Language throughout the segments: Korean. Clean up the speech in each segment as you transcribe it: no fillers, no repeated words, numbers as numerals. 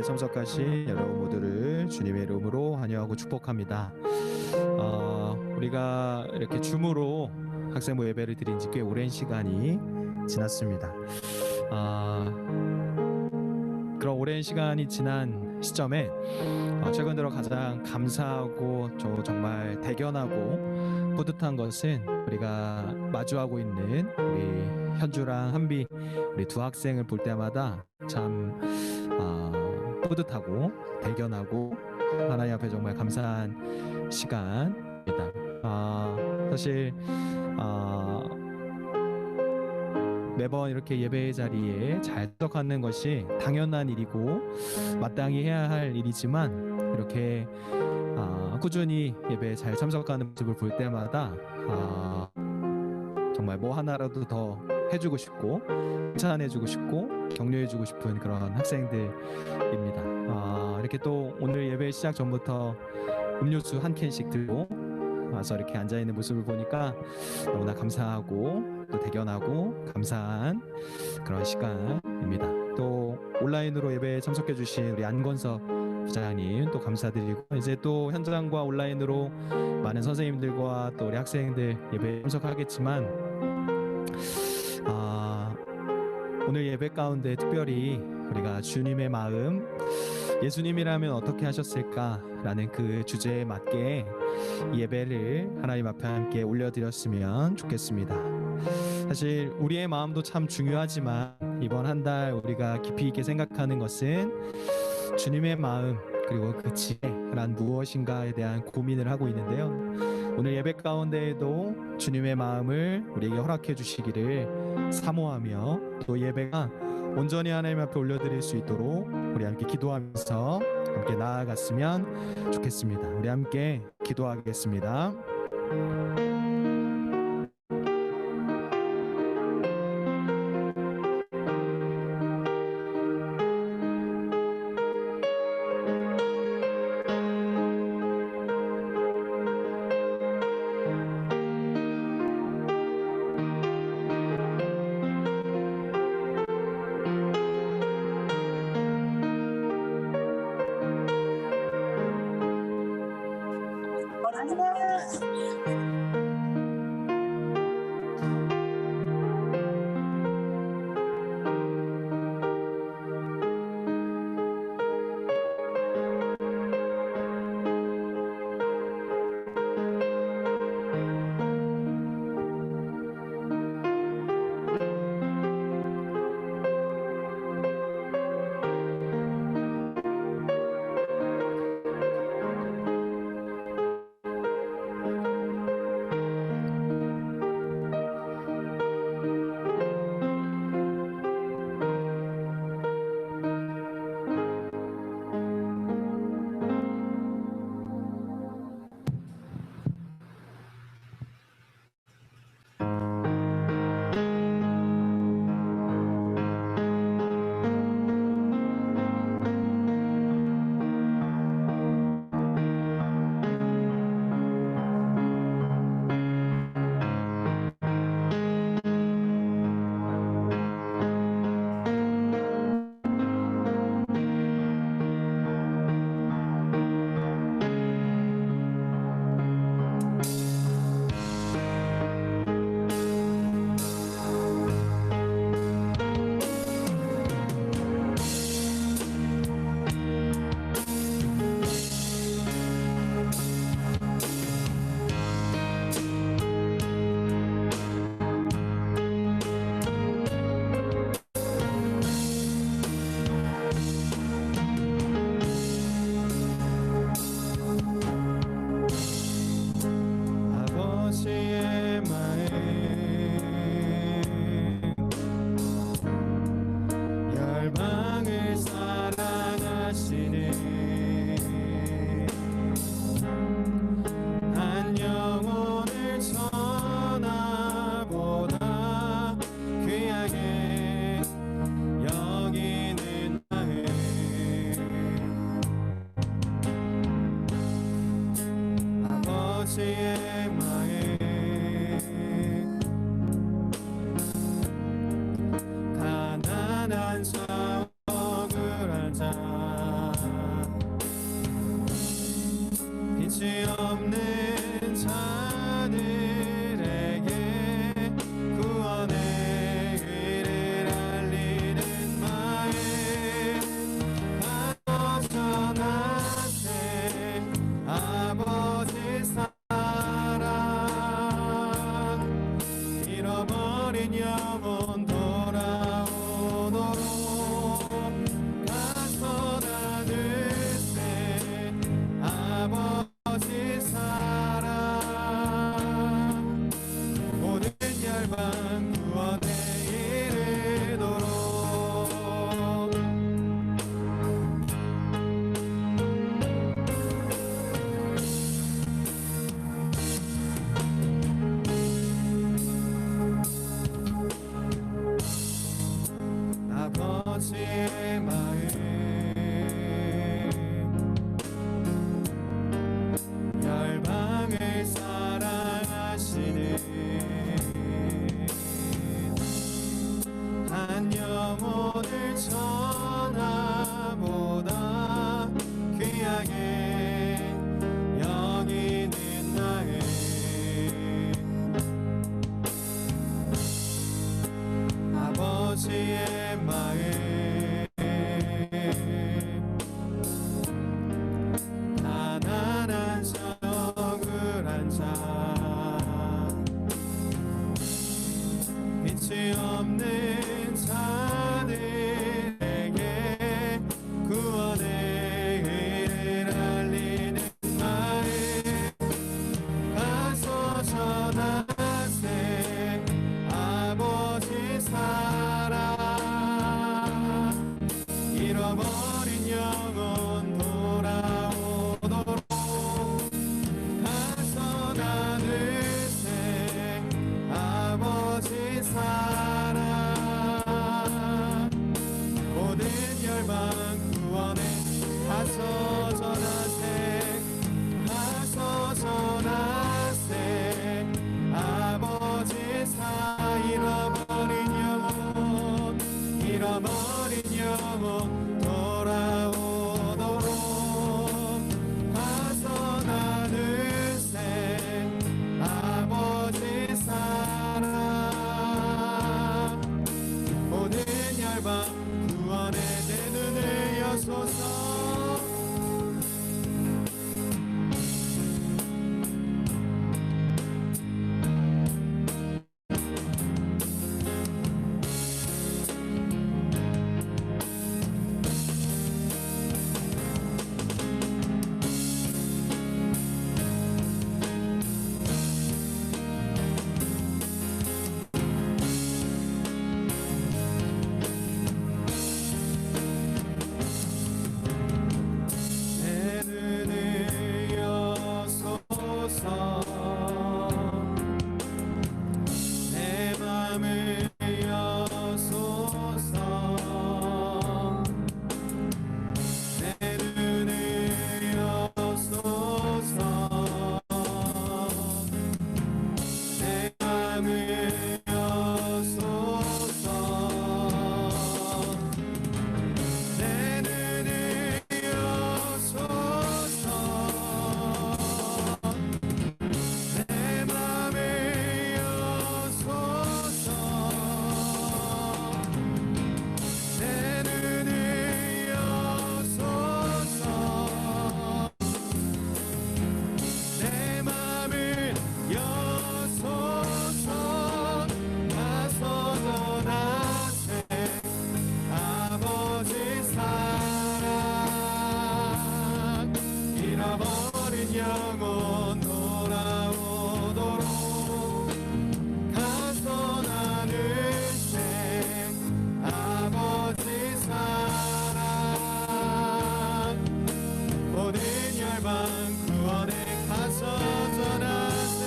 참석하신 여러분 모두를 주님의 이름으로 환영하고 축복합니다. 우리가 이렇게 줌으로 학생부 예배를 드린 지 꽤 오랜 시간이 지났습니다. 그런 오랜 시간이 지난 시점에 최근 들어 가장 감사하고 정말 대견하고 뿌듯한 것은 우리가 마주하고 있는 우리 현주랑 한비 우리 두 학생을 볼 때마다 참 뿌듯하고 대견하고 하나님 앞에 정말 감사한 시간입니다. 사실 매번 이렇게 예배 자리에 잘 참석하는 것이 당연한 일이고 마땅히 해야 할 일이지만 이렇게 꾸준히 예배에 잘 참석하는 모습을 볼 때마다 정말 뭐 하나라도 더 해주고 싶고 칭찬해주고 싶고 격려해주고 싶은 그런 학생들입니다. 이렇게 또 오늘 예배 시작 전부터 음료수 한 캔씩 들고 와서 이렇게 앉아있는 모습을 보니까 너무나 감사하고 또 대견하고 감사한 그런 시간입니다. 또 온라인으로 예배에 참석해 주신 우리 안건석 부장님 또 감사드리고, 이제 또 현장과 온라인으로 많은 선생님들과 또 우리 학생들 예배에 참석하겠지만 오늘 예배 가운데 특별히 우리가 주님의 마음, 예수님이라면 어떻게 하셨을까라는 그 주제에 맞게 예배를 하나님 앞에 함께 올려드렸으면 좋겠습니다. 사실 우리의 마음도 참 중요하지만 이번 한 달 우리가 깊이 있게 생각하는 것은 주님의 마음 그리고 그 지혜란 무엇인가에 대한 고민을 하고 있는데요. 오늘 예배 가운데에도 주님의 마음을 우리에게 허락해 주시기를 사모하며 또 예배가 온전히 하나님 앞에 올려드릴 수 있도록 우리 함께 기도하면서 함께 나아갔으면 좋겠습니다. 우리 함께 기도하겠습니다. 천하보다 귀하게 여기는 나의 아버지의 마음 가난한 자 억울한 자 빛이 없는 자들에게 구원의 의를 알리는 마음 가서 전하세 아버지 사랑 잃어버린 영혼 돌아오도록 가서 나누세 아버지 사랑 모든 열방 구원에 가서 전하세 가서 전하세 아버지 사 잃어버린 영혼 돌아오도록 가서 나누세 아버지 사랑 모든 열방 구원의 내 눈을 여소서 영혼 돌아오도록 가서 나누세 아버지 사랑 모든 열방 구원에 가서 전하세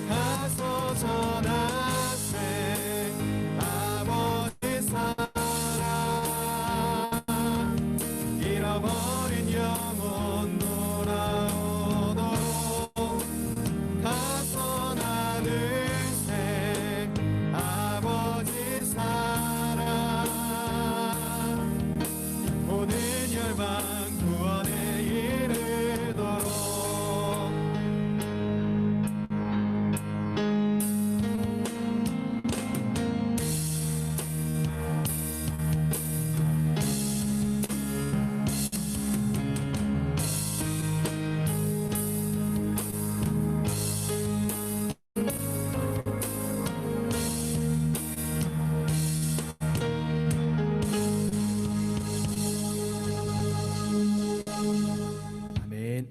가서 전하세 아버지 사랑 잃어버린 영혼 돌아오도록 가서 나누세 아버지 사랑 모든 열방 구원에 이르도록 아멘.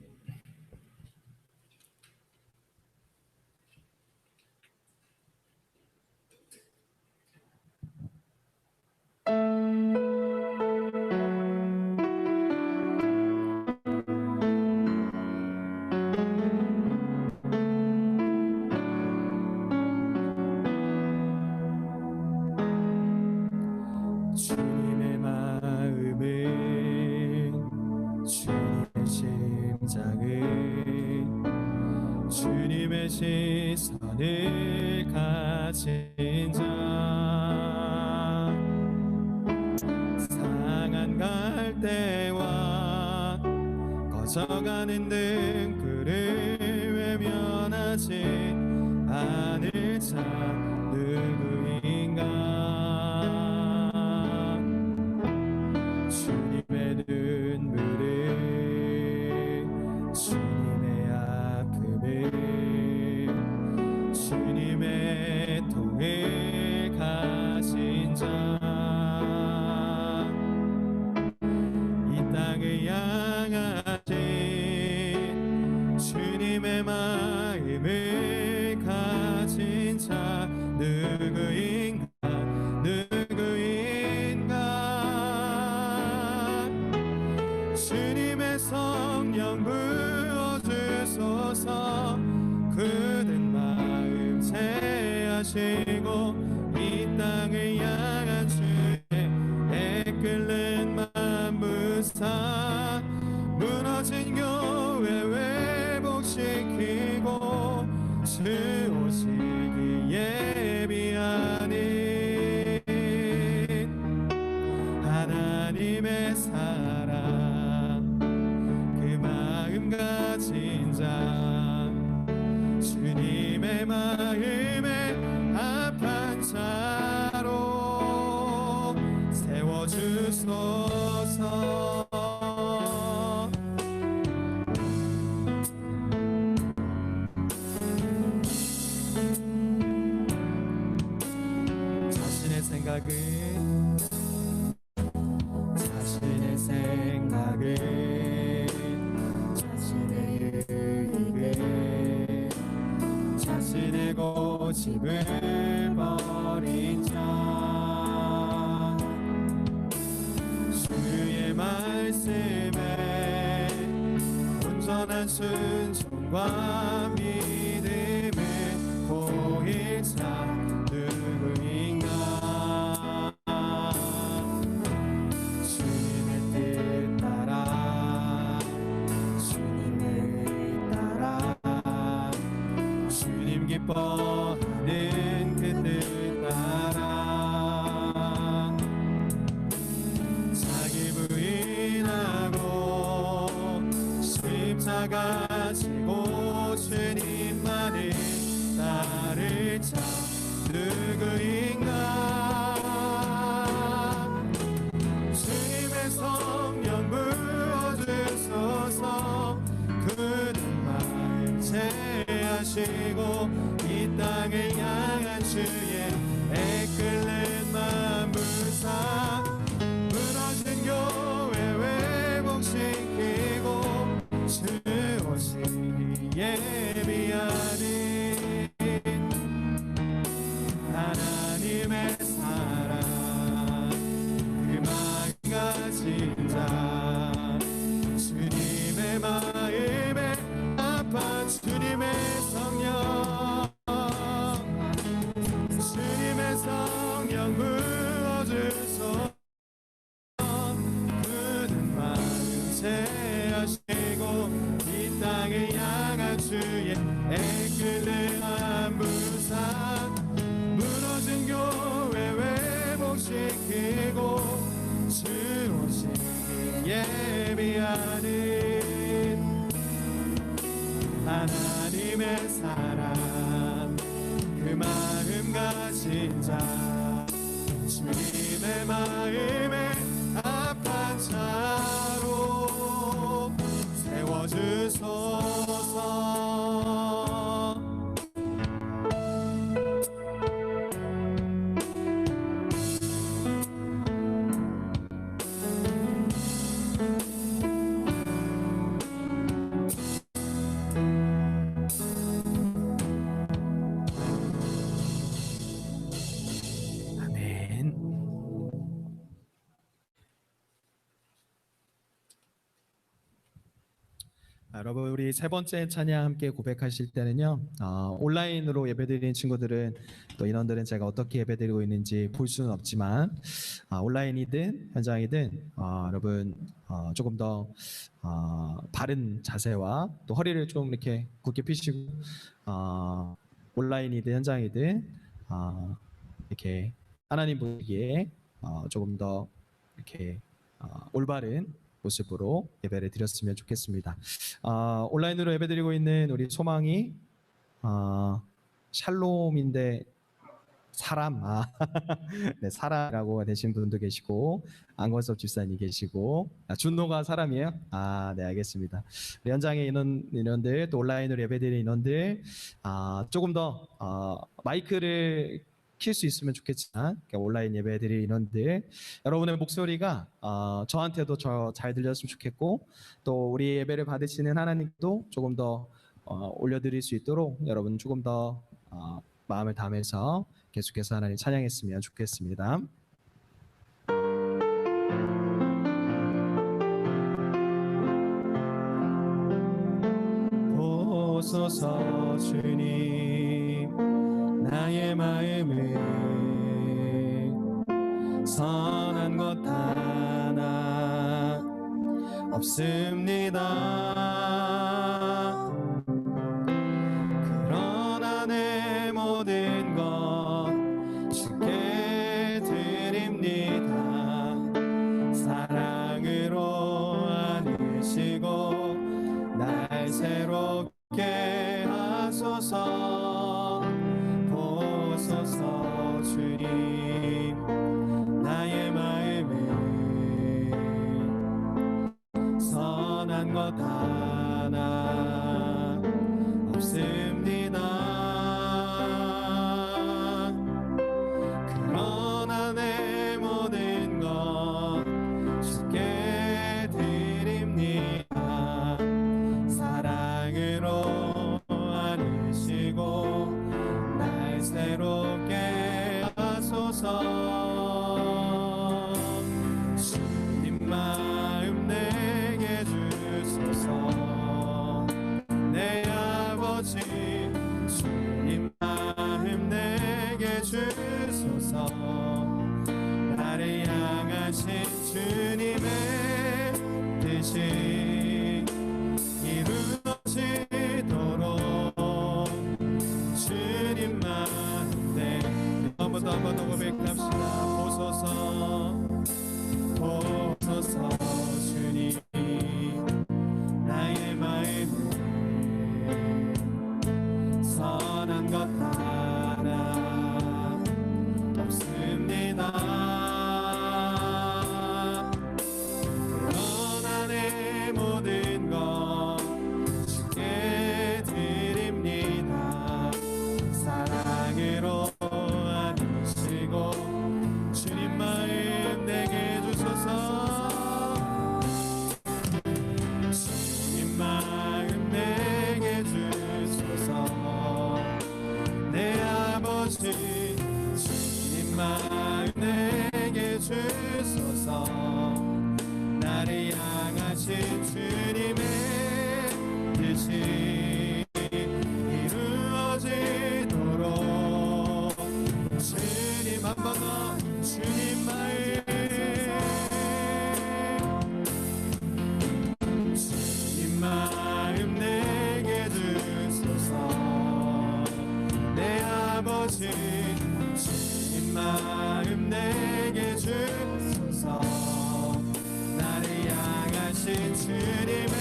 주님의 마음은 주님의 심장은 주님의 시선을 가진 자 젖어가는 등불을 외면하지 않을 자 누구인가. 주님의 눈물을, 주님의 아픔을, 주님의 통을 가진 자, 이 땅을 향하신 주님의 마음을 가진 자 누구인가. 주님의 성령 부어주소서. 굳은 마음 채하시고 이 땅을 향한 주의 끓는 만부사 무너진 교회 회복시키고 주 오시기 예비하는 하나님의 사랑, 그 마음 가진 자, 주님의 마음에 합한 자로 세워주소서. 자신의 생각을, 자신의 의익을, 자신의 고집을 버린 자, 주의 말씀에 온전한 순종과 믿음을 보일 자 누구인가. 기뻐하는 그 뜻 따라 자기 부인하고 십자가 지고 주님만을 따를 자 누구인가. 주님의 성령 부어주소서. 굳은 마음 채하시고 이 땅을 향한 주의 애끓는 만부사 무너진 교회 회복시키고 주 오시기 예비하는 하나님의 사랑, 그 마음 가진 자, 주님의 마음에 합한 주님의 성령, 주님의 성령 부어주소서. 굳은 마음 채하시고 이 땅을 향한 주의 애끓는 만부사 무너진 교회 회복시키고 주 오시기 예비하는 하나님의 사랑, 그 마음 가진 자, 주님의 마음에 합한 자로 세워주소서. 여러분, 우리 세 번째 찬양 함께 고백하실 때는요, 온라인으로 예배드리는 친구들은 또 인원들은 제가 어떻게 예배드리고 있는지 볼 수는 없지만 온라인이든 현장이든 여러분 조금 더 바른 자세와 또 허리를 좀 이렇게 굳게 펴시고 온라인이든 현장이든 이렇게 하나님 보기에 조금 더 이렇게 올바른 모습으로 예배를 드렸으면 좋겠습니다. 온라인으로 예배드리고 있는 우리 소망이 샬롬인데 사람, 네, 사람이라고 되신 분도 계시고, 안건섭 집사님 계시고, 준노가 사람이에요? 네, 알겠습니다. 우리 현장의 인원들, 또 온라인으로 예배드리는 인원들, 조금 더 마이크를 킬 수 있으면 좋겠지만, 온라인 예배드리는 인원들, 여러분의 목소리가 저한테도 잘 들렸으면 좋겠고, 또 우리 예배를 받으시는 하나님도 조금 더 올려드릴 수 있도록 여러분 조금 더 마음을 담아서 계속해서 하나님 찬양했으면 좋겠습니다. 보소서 주님 나의 마음을 선한 것 하나 없습니다. 그러나 내 모든 것 주께 드립니다. 사랑으로 안으시고 날 새롭게 하소서. 보소서 주님 나의 마음을 선한 것 하나 없습니다. 그러나 내 모든 것 주께 드립니다. 사랑으로 안으시고 날 새롭게 하소서. 주님 마음 내게 주소서. 내 아버지 주님 마음 내게 주소서. 나를 향하신 주님의 뜻이 이루어지도록 주님 마음 내 한번더 고백합시다. 보소서 주님 나의 마음을 선한 것 하나 없습니다. 그러나 내 모든 것 주께 드립니다. 사랑으로 안으시고 주님 마음 내게 주소서. 주님 마음 내게 주소서. 내 아버지 주님 마음 내게 주소서. 나를 향하신 주님의 뜻이 이루어지도록 주님 한 번 더 주님 마음 주님 마음 내게 주소서. 내 아버지 주님 마음 내게 주소서. 나를 향하신 주님의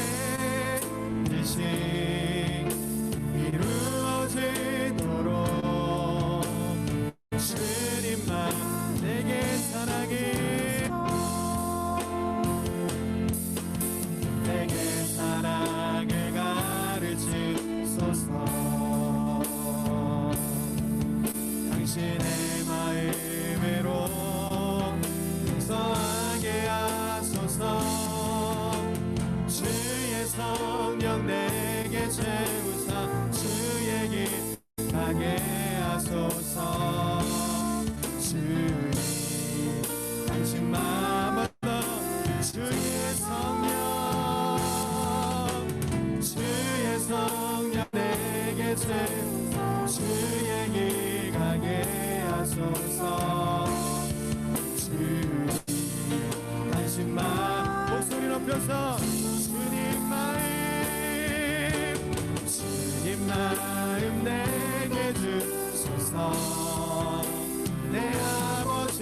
뜻이 이루어지도록 주님만 내게 사랑해 내게 사랑을 가르치소서. 당신의 마음으로 용서하게 하소서. 주의 성령 내게 채우사 주의 길 가게 하소서. 주님 당신 마음을 주의 성령 내게 채우사 주의 길 가게 하소서. 주님 당신 마음 목소리 높여서 주님 마음 내게 주소서. 내 아버지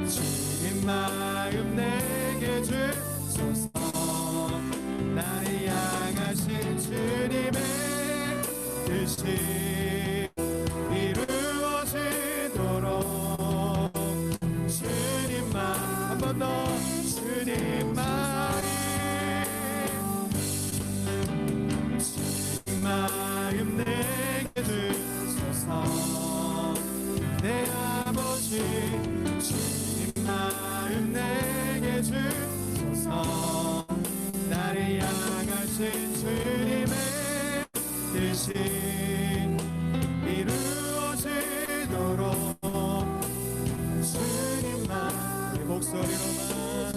주님 마음 내게 주소서. 주님 마음 내게 주소서 내 아버지 주님 마음 내게 주소서 나를 향하신 주님의 뜻이 이루어지도록 주님만 내 목소리로만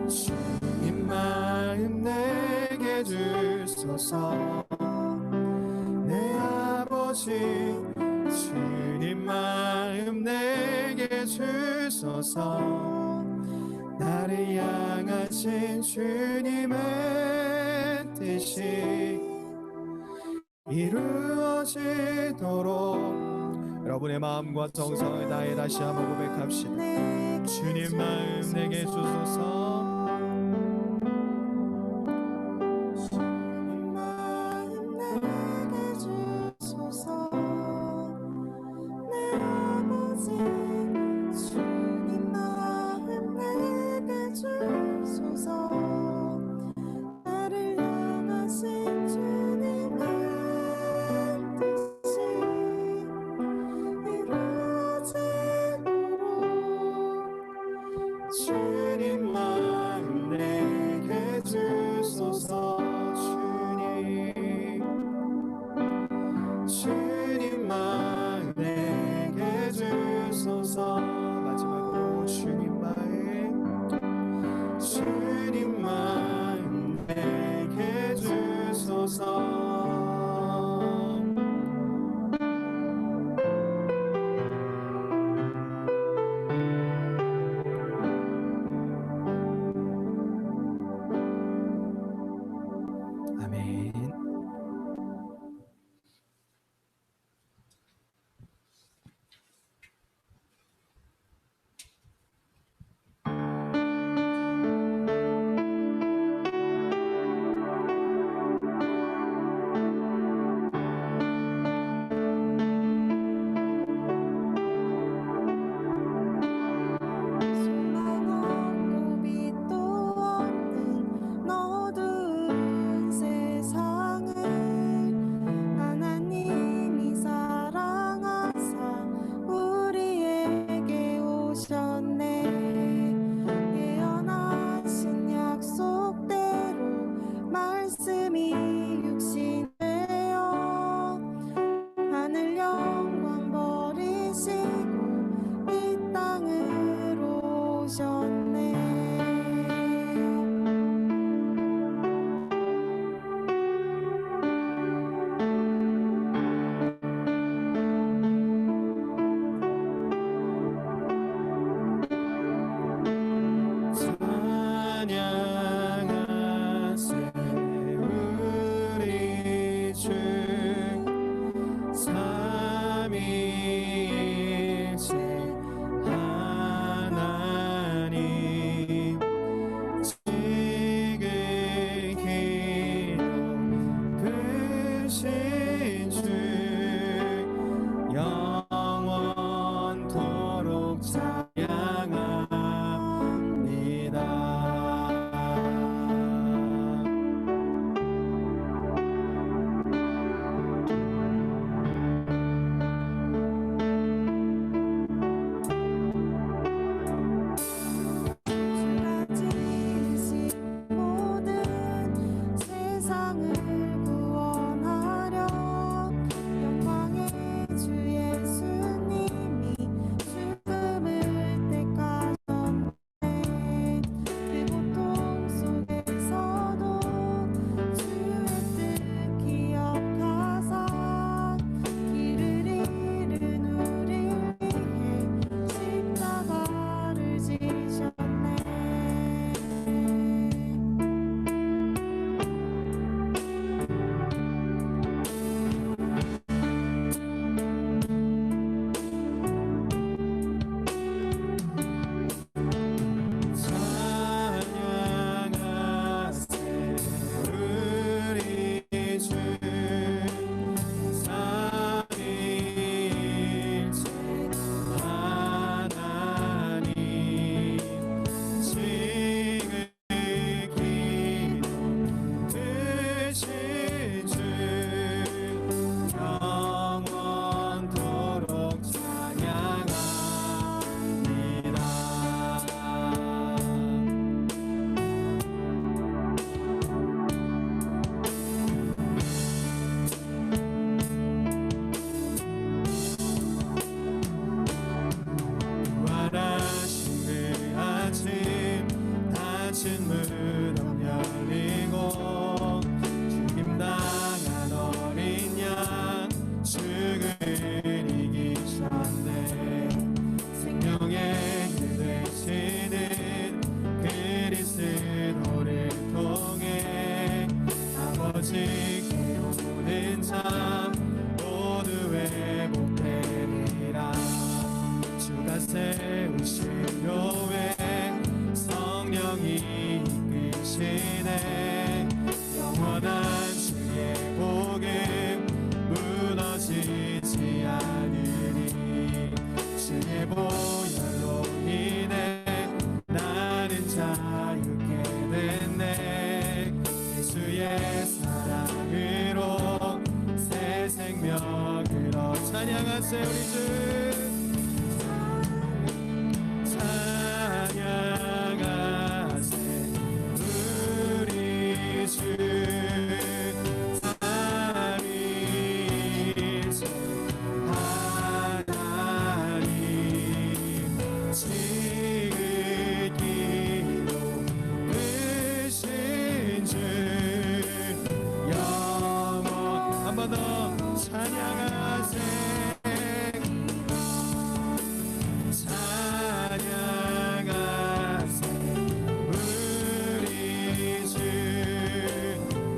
주님 마음 내게 주소서 내 아버지 주님 마음 내게 주소서 나를 향하신 주님의 뜻이 이루어지도록 여러분의 마음과 정성을 다해 다시 한번 고백합시다. 주님 마음 내게 주소서 주님 마음 내게 주소서 주님 마음 내게 주소서 마지막으로 주님 마음 내게 주소서 치료에 성령이 이끄시네. 영원한 주의 복음 무너지지 않으니 주의 보혈로 인해 나는 자유케 됐네. 예수의 사랑으로 새 생명을 얻 찬양하세 우리 주 찬양하세 우리 주 삼위일체 하나님 지극히도 크신 주 영원 한 번 더 찬양하세 찬양하세 우리 주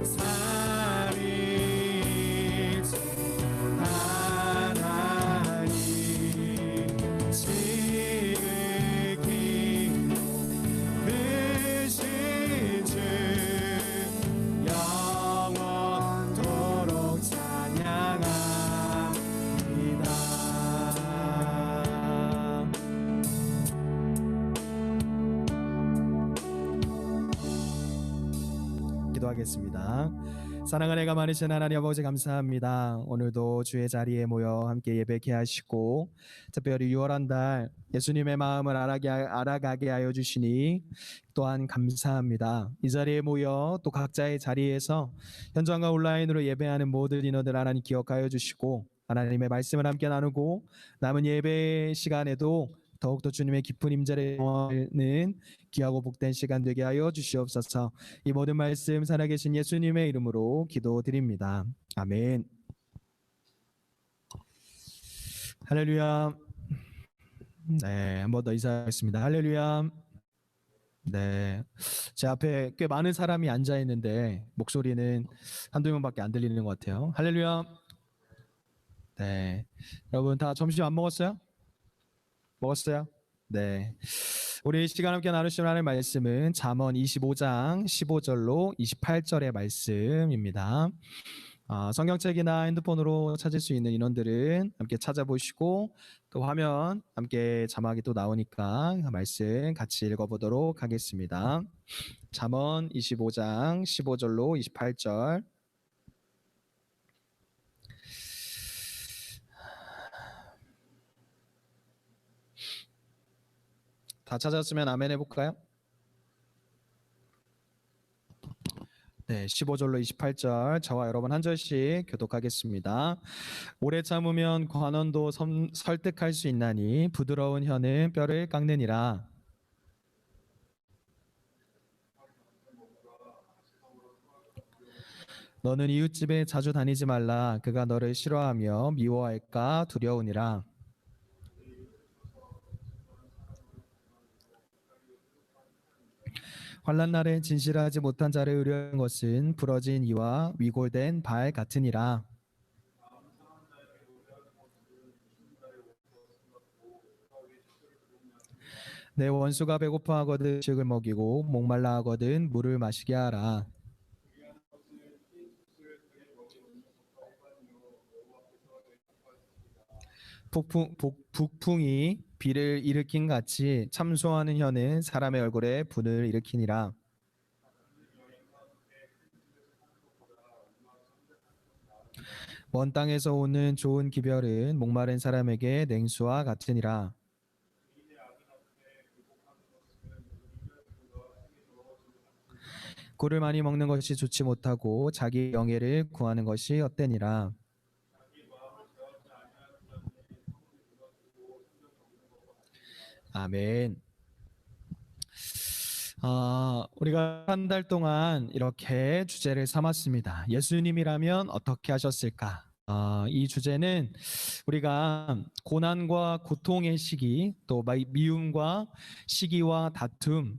삼위일체 하나님 지극히도 크신 주 영원토록 찬양합니다. 기도하겠습니다. 사랑하는 애가 많으신 하나님 아버지 감사합니다. 오늘도 주의 자리에 모여 함께 예배케 하시고 특별히 6월한 달 예수님의 마음을 알아가게 하여 주시니 또한 감사합니다. 이 자리에 모여 또 각자의 자리에서 현장과 온라인으로 예배하는 모든 인원들 하나님 기억하여 주시고 하나님의 말씀을 함께 나누고 남은 예배 시간에도 더욱더 주님의 깊은 임재를 경험하는 귀하고 복된 시간 되게 하여 주시옵소서. 이 모든 말씀 살아계신 예수님의 이름으로 기도드립니다. 아멘. 할렐루야. 네, 한 번 더 인사하겠습니다. 할렐루야. 네, 제 앞에 꽤 많은 사람이 앉아 있는데 목소리는 한두 명밖에 안 들리는 것 같아요. 할렐루야. 네, 여러분 다 점심 안 먹었어요? 먹었어요? 네. 우리 이 시간 함께 나누실 하나님의 말씀은 잠언 25장 15절로 28절의 말씀입니다. 성경책이나 핸드폰으로 찾을 수 있는 인원들은 함께 찾아보시고 또 화면 함께 자막이 또 나오니까 말씀 같이 읽어보도록 하겠습니다. 잠언 25장 15절로 28절. 다 찾았으면 아멘 해볼까요? 네, 15절로 28절 저와 여러분 한 절씩 교독하겠습니다. 오래 참으면 관원도 설득할 수 있나니 부드러운 혀는 뼈를 깎느니라. 너는 이웃집에 자주 다니지 말라. 그가 너를 싫어하며 미워할까 두려우니라. 환난 날에 진실하지 못한 자를 의뢰하는 것은 부러진 이와 위골된 발 같으니라. 내 원수가 배고파하거든 음식을 먹이고 목말라하거든 물을 마시게 하라. 북풍이 비를 일으킨 같이 참소하는 혀는 사람의 얼굴에 분을 일으키니라. 먼 땅에서 오는 좋은 기별은 목마른 사람에게 냉수와 같으니라. 꿀을 많이 먹는 것이 좋지 못하고 자기 영예를 구하는 것이 헛되니라. 아멘. 우리가 한 달 동안 이렇게 주제를 삼았습니다. 예수님이라면 어떻게 하셨을까? 이 주제는 우리가 고난과 고통의 시기, 또 미움과 시기와 다툼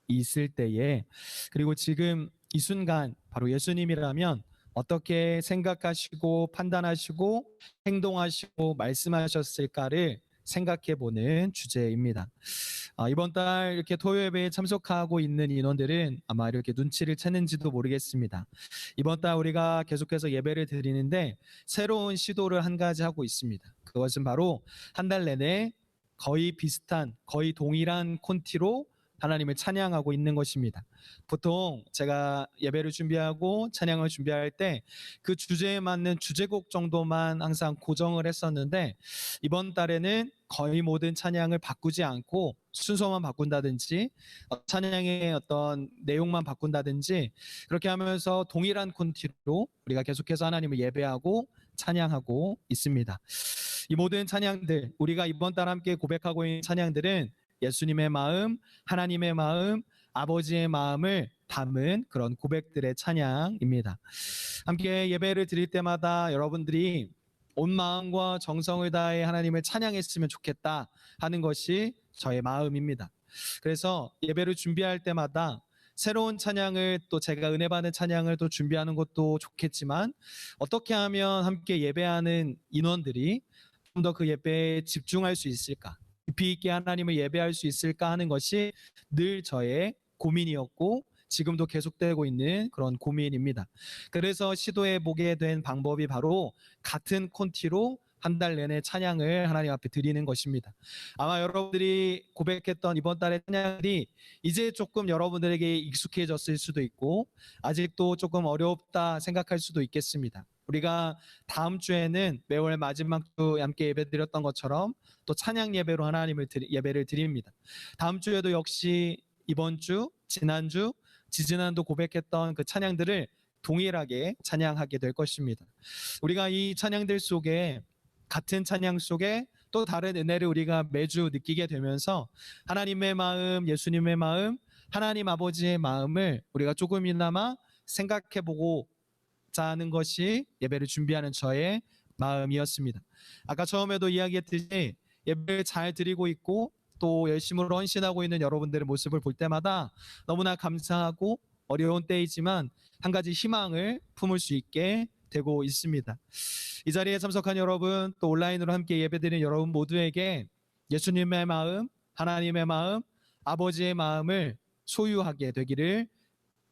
있을 때에, 그리고 지금 이 순간 바로 예수님이라면 어떻게 생각하시고 판단하시고 행동하시고 말씀하셨을까를 생각해보는 주제입니다. 이번 달 이렇게 토요 예배에 참석하고 있는 인원들은 아마 이렇게 눈치를 채는지도 모르겠습니다. 이번 달 우리가 계속해서 예배를 드리는데 새로운 시도를 한 가지 하고 있습니다. 그것은 바로 한 달 내내 거의 비슷한, 거의 동일한 콘티로 하나님을 찬양하고 있는 것입니다. 보통 제가 예배를 준비하고 찬양을 준비할 때 그 주제에 맞는 주제곡 정도만 항상 고정을 했었는데 이번 달에는 거의 모든 찬양을 바꾸지 않고 순서만 바꾼다든지 찬양의 어떤 내용만 바꾼다든지 그렇게 하면서 동일한 콘티로 우리가 계속해서 하나님을 예배하고 찬양하고 있습니다. 이 모든 찬양들, 우리가 이번 달 함께 고백하고 있는 찬양들은 예수님의 마음, 하나님의 마음, 아버지의 마음을 담은 그런 고백들의 찬양입니다. 함께 예배를 드릴 때마다 여러분들이 온 마음과 정성을 다해 하나님을 찬양했으면 좋겠다 하는 것이 저의 마음입니다. 그래서 예배를 준비할 때마다 새로운 찬양을 또 제가 은혜 받는 찬양을 또 준비하는 것도 좋겠지만 어떻게 하면 함께 예배하는 인원들이 좀 더 그 예배에 집중할 수 있을까? 깊이 있게 하나님을 예배할 수 있을까 하는 것이 늘 저의 고민이었고 지금도 계속되고 있는 그런 고민입니다. 그래서 시도해 보게 된 방법이 바로 같은 콘티로 한 달 내내 찬양을 하나님 앞에 드리는 것입니다. 아마 여러분들이 고백했던 이번 달의 찬양이 이제 조금 여러분들에게 익숙해졌을 수도 있고 아직도 조금 어렵다 생각할 수도 있겠습니다. 우리가 다음 주에는 매월 마지막 주 함께 예배드렸던 것처럼 또 찬양 예배로 하나님을 예배를 드립니다. 다음 주에도 역시 이번 주, 지난주, 지지난도 고백했던 그 찬양들을 동일하게 찬양하게 될 것입니다. 우리가 이 찬양들 속에 같은 찬양 속에 또 다른 은혜를 우리가 매주 느끼게 되면서 하나님의 마음, 예수님의 마음, 하나님 아버지의 마음을 우리가 조금이나마 생각해보고 하는 것이 예배를 준비하는 저의 마음이었습니다. 아까 처음에도 이야기했듯이 예배를 잘 드리고 있고 또 열심히 헌신하고 있는 여러분들의 모습을 볼 때마다 너무나 감사하고 어려운 때이지만 한 가지 희망을 품을 수 있게 되고 있습니다. 이 자리에 참석한 여러분 또 온라인으로 함께 예배드리는 여러분 모두에게 예수님의 마음, 하나님의 마음, 아버지의 마음을 소유하게 되기를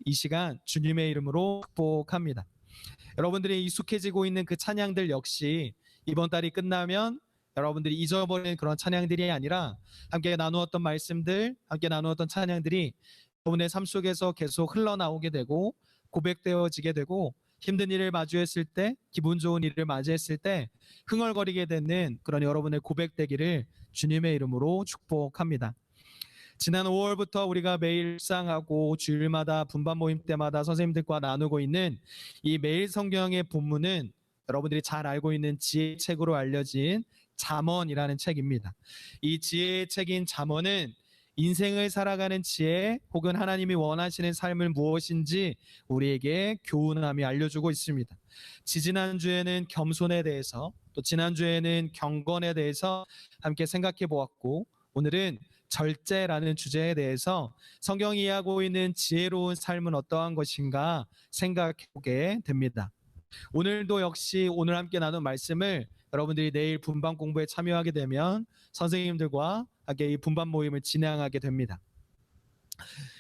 이 시간 주님의 이름으로 축복합니다. 여러분들이 익숙해지고 있는 그 찬양들 역시 이번 달이 끝나면 여러분들이 잊어버린 그런 찬양들이 아니라 함께 나누었던 말씀들, 함께 나누었던 찬양들이 여러분의 삶 속에서 계속 흘러나오게 되고 고백되어지게 되고 힘든 일을 마주했을 때, 기분 좋은 일을 맞이했을 때 흥얼거리게 되는 그런 여러분의 고백되기를 주님의 이름으로 축복합니다. 지난 5월부터 우리가 매일 묵상하고 주일마다 분반 모임 때마다 선생님들과 나누고 있는 이 매일 성경의 본문은 여러분들이 잘 알고 있는 지혜의 책으로 알려진 잠언이라는 책입니다. 이 지혜의 책인 잠언은 인생을 살아가는 지혜 혹은 하나님이 원하시는 삶을 무엇인지 우리에게 교훈하며 알려주고 있습니다. 지지난주에는 겸손에 대해서 또 지난주에는 경건에 대해서 함께 생각해 보았고 오늘은 절제라는 주제에 대해서 성경이 이야기하고 있는 지혜로운 삶은 어떠한 것인가 생각해 보게 됩니다. 오늘도 역시 오늘 함께 나눈 말씀을 여러분들이 내일 분반 공부에 참여하게 되면 선생님들과 함께 이 분반 모임을 진행하게 됩니다.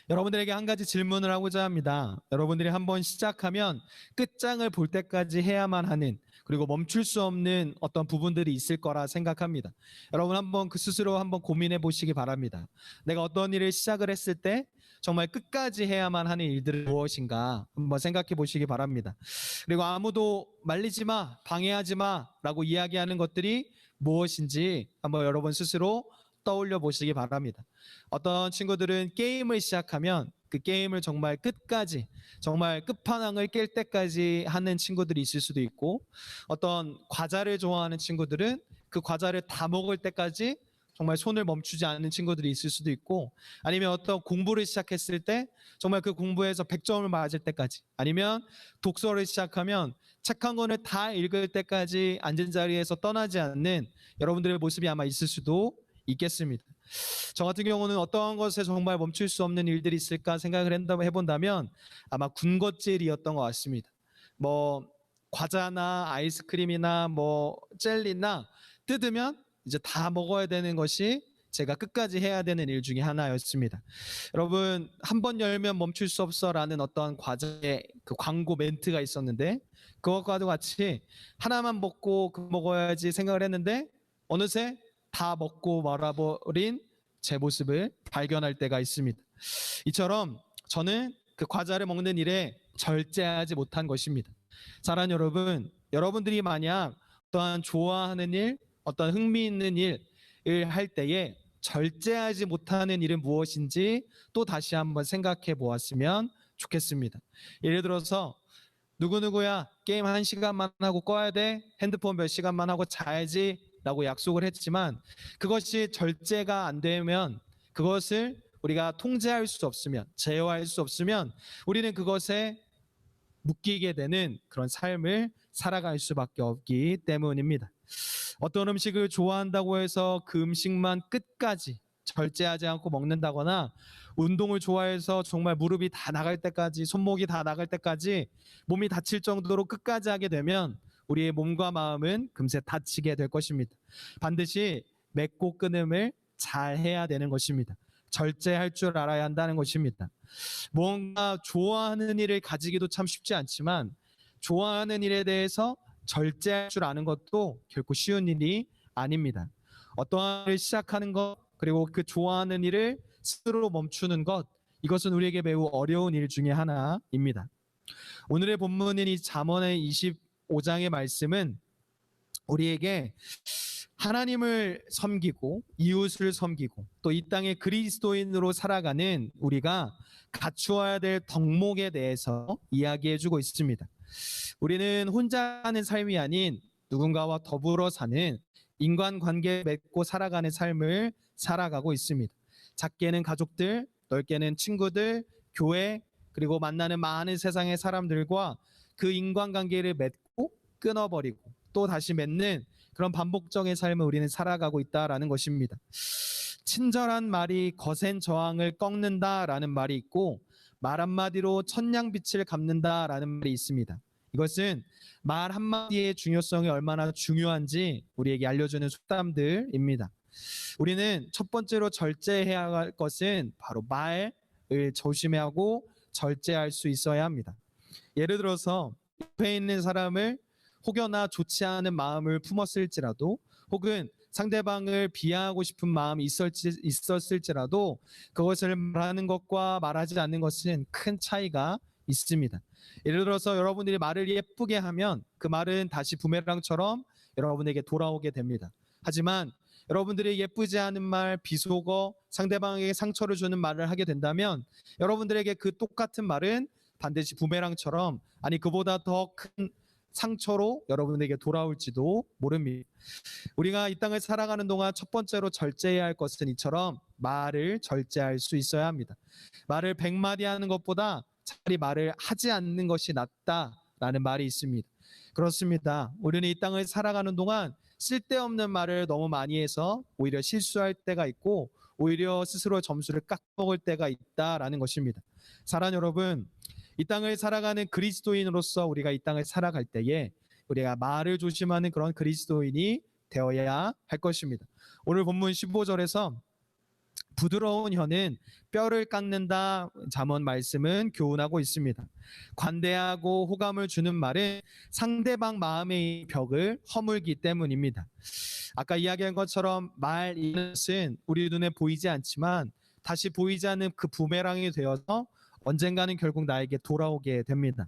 여러분들에게 한 가지 질문을 하고자 합니다. 여러분들이 한번 시작하면 끝장을 볼 때까지 해야만 하는 그리고 멈출 수 없는 어떤 부분들이 있을 거라 생각합니다. 여러분 한번 그 스스로 한번 고민해 보시기 바랍니다. 내가 어떤 일을 시작을 했을 때 정말 끝까지 해야만 하는 일들은 무엇인가 한번 생각해 보시기 바랍니다. 그리고 아무도 말리지 마, 방해하지 마라고 이야기하는 것들이 무엇인지 한번 여러분 스스로 떠올려 보시기 바랍니다. 어떤 친구들은 게임을 시작하면 그 게임을 정말 끝까지 정말 끝판왕을 깰 때까지 하는 친구들이 있을 수도 있고 어떤 과자를 좋아하는 친구들은 그 과자를 다 먹을 때까지 정말 손을 멈추지 않는 친구들이 있을 수도 있고 아니면 어떤 공부를 시작했을 때 정말 그 공부에서 100점을 맞을 때까지 아니면 독서를 시작하면 책 한 권을 다 읽을 때까지 앉은 자리에서 떠나지 않는 여러분들의 모습이 아마 있을 수도 있겠습니다. 저 같은 경우는 어떠한 것에 정말 멈출 수 없는 일들이 있을까 생각을 해본다면 아마 군것질이었던 것 같습니다. 뭐 과자나 아이스크림이나 뭐 젤리나 뜯으면 이제 다 먹어야 되는 것이 제가 끝까지 해야 되는 일 중에 하나였습니다. 여러분, 한 번 열면 멈출 수 없어라는 어떤 과자의 그 광고 멘트가 있었는데, 그것과도 같이 하나만 먹고 먹어야지 생각을 했는데 어느새 다 먹고 말아버린 제 모습을 발견할 때가 있습니다. 이처럼 저는 그 과자를 먹는 일에 절제하지 못한 것입니다. 사랑하는 여러분, 여러분들이 만약 어떠한 좋아하는 일, 어떤 흥미 있는 일을 할 때에 절제하지 못하는 일은 무엇인지 또 다시 한번 생각해 보았으면 좋겠습니다. 예를 들어서 누구누구야 게임 1시간만 하고 꺼야 돼, 핸드폰 몇 시간만 하고 자야지 라고 약속을 했지만 그것이 절제가 안 되면, 그것을 우리가 통제할 수 없으면, 제어할 수 없으면 우리는 그것에 묶이게 되는 그런 삶을 살아갈 수밖에 없기 때문입니다. 어떤 음식을 좋아한다고 해서 그 음식만 끝까지 절제하지 않고 먹는다거나, 운동을 좋아해서 정말 무릎이 다 나갈 때까지, 손목이 다 나갈 때까지 몸이 다칠 정도로 끝까지 하게 되면 우리의 몸과 마음은 금세 다치게 될 것입니다. 반드시 맺고 끊음을 잘 해야 되는 것입니다. 절제할 줄 알아야 한다는 것입니다. 뭔가 좋아하는 일을 가지기도 참 쉽지 않지만 좋아하는 일에 대해서 절제할 줄 아는 것도 결코 쉬운 일이 아닙니다. 어떠한 일을 시작하는 것, 그리고 그 좋아하는 일을 스스로 멈추는 것, 이것은 우리에게 매우 어려운 일 중에 하나입니다. 오늘의 본문인 이 잠언의 25장의 말씀은 우리에게 하나님을 섬기고 이웃을 섬기고 또 이 땅의 그리스도인으로 살아가는 우리가 갖추어야 될 덕목에 대해서 이야기해주고 있습니다. 우리는 혼자 사는 삶이 아닌 누군가와 더불어 사는 인간관계 맺고 살아가는 삶을 살아가고 있습니다. 작게는 가족들, 넓게는 친구들, 교회, 그리고 만나는 많은 세상의 사람들과 그 인간관계를 맺고 끊어버리고 또 다시 맺는 그런 반복적인 삶을 우리는 살아가고 있다라는 것입니다. 친절한 말이 거센 저항을 꺾는다라는 말이 있고, 말 한마디로 천냥빛을 갚는다라는 말이 있습니다. 이것은 말 한마디의 중요성이 얼마나 중요한지 우리에게 알려주는 속담들입니다. 우리는 첫 번째로 절제해야 할 것은 바로 말을 조심해야 하고 절제할 수 있어야 합니다. 예를 들어서 옆에 있는 사람을 혹여나 좋지 않은 마음을 품었을지라도, 혹은 상대방을 비하하고 싶은 마음이 있었을지라도 그것을 말하는 것과 말하지 않는 것은 큰 차이가 있습니다. 예를 들어서 여러분들이 말을 예쁘게 하면 그 말은 다시 부메랑처럼 여러분에게 돌아오게 됩니다. 하지만 여러분들이 예쁘지 않은 말, 비속어, 상대방에게 상처를 주는 말을 하게 된다면 여러분들에게 그 똑같은 말은 반드시 부메랑처럼, 아니 그보다 더 큰 상처로 여러분에게 돌아올지도 모릅니다. 우리가 이 땅을 살아가는 동안 첫 번째로 절제해야 할 것은 이처럼 말을 절제할 수 있어야 합니다. 말을 100마디 하는 것보다 차라리 말을 하지 않는 것이 낫다라는 말이 있습니다. 그렇습니다. 우리는 이 땅을 살아가는 동안 쓸데없는 말을 너무 많이 해서 오히려 실수할 때가 있고 오히려 스스로 점수를 깎아먹을 때가 있다라는 것입니다. 사랑하는 여러분, 이 땅을 살아가는 그리스도인으로서 우리가 이 땅을 살아갈 때에 우리가 말을 조심하는 그런 그리스도인이 되어야 할 것입니다. 오늘 본문 15절에서 부드러운 혀는 뼈를 깎는다 잠언 말씀은 교훈하고 있습니다. 관대하고 호감을 주는 말은 상대방 마음의 벽을 허물기 때문입니다. 아까 이야기한 것처럼 말은 우리 눈에 보이지 않지만 다시 보이지 않는 그 부메랑이 되어서 언젠가는 결국 나에게 돌아오게 됩니다.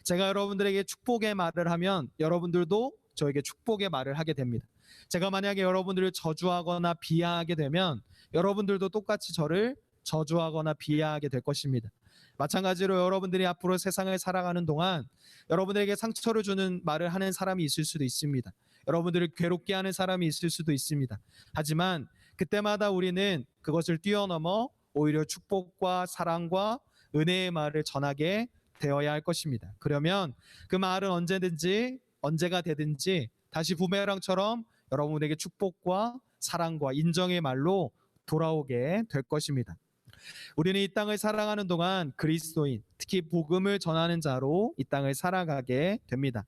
제가 여러분들에게 축복의 말을 하면 여러분들도 저에게 축복의 말을 하게 됩니다. 제가 만약에 여러분들을 저주하거나 비하하게 되면 여러분들도 똑같이 저를 저주하거나 비하하게 될 것입니다. 마찬가지로 여러분들이 앞으로 세상을 살아가는 동안 여러분들에게 상처를 주는 말을 하는 사람이 있을 수도 있습니다. 여러분들을 괴롭게 하는 사람이 있을 수도 있습니다. 하지만 그때마다 우리는 그것을 뛰어넘어 오히려 축복과 사랑과 은혜의 말을 전하게 되어야 할 것입니다. 그러면 그 말은 언제든지 언제가 되든지 다시 부메랑처럼 여러분에게 축복과 사랑과 인정의 말로 돌아오게 될 것입니다. 우리는 이 땅을 살아가는 동안 그리스도인, 특히 복음을 전하는 자로 이 땅을 살아가게 됩니다.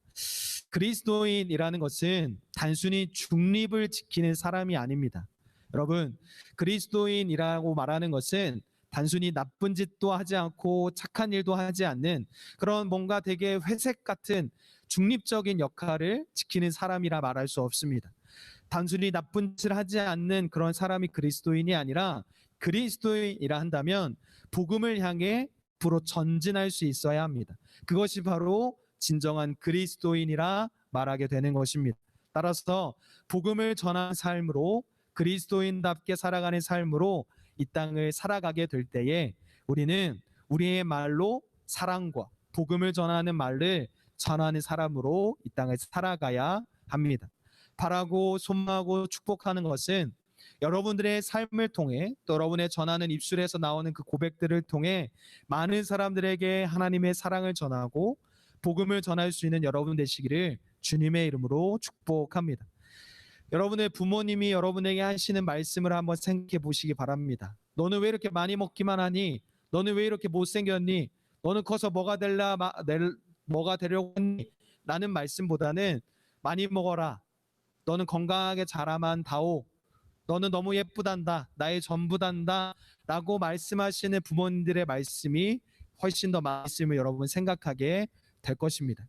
그리스도인이라는 것은 단순히 중립을 지키는 사람이 아닙니다. 여러분, 그리스도인이라고 말하는 것은 단순히 나쁜 짓도 하지 않고 착한 일도 하지 않는 그런 뭔가 되게 회색 같은 중립적인 역할을 지키는 사람이라 말할 수 없습니다. 단순히 나쁜 짓을 하지 않는 그런 사람이 그리스도인이 아니라 그리스도인이라 한다면 복음을 향해 앞으로 전진할 수 있어야 합니다. 그것이 바로 진정한 그리스도인이라 말하게 되는 것입니다. 따라서 복음을 전하는 삶으로 그리스도인답게 살아가는 삶으로 이 땅을 살아가게 될 때에 우리는 우리의 말로 사랑과 복음을 전하는 말을 전하는 사람으로 이 땅을 살아가야 합니다. 바라고 소망하고 축복하는 것은 여러분들의 삶을 통해 또 여러분의 전하는 입술에서 나오는 그 고백들을 통해 많은 사람들에게 하나님의 사랑을 전하고 복음을 전할 수 있는 여러분 되시기를 주님의 이름으로 축복합니다. 여러분의 부모님이 여러분에게 하시는 말씀을 한번 생각해 보시기 바랍니다. 너는 왜 이렇게 많이 먹기만 하니? 너는 왜 이렇게 못생겼니? 너는 커서 뭐가 되려고 하니? 라는 말씀보다는 많이 먹어라. 너는 건강하게 자라만 다오. 너는 너무 예쁘단다. 나의 전부단다. 라고 말씀하시는 부모님들의 말씀이 훨씬 더 말씀을 여러분 생각하게 될 것입니다.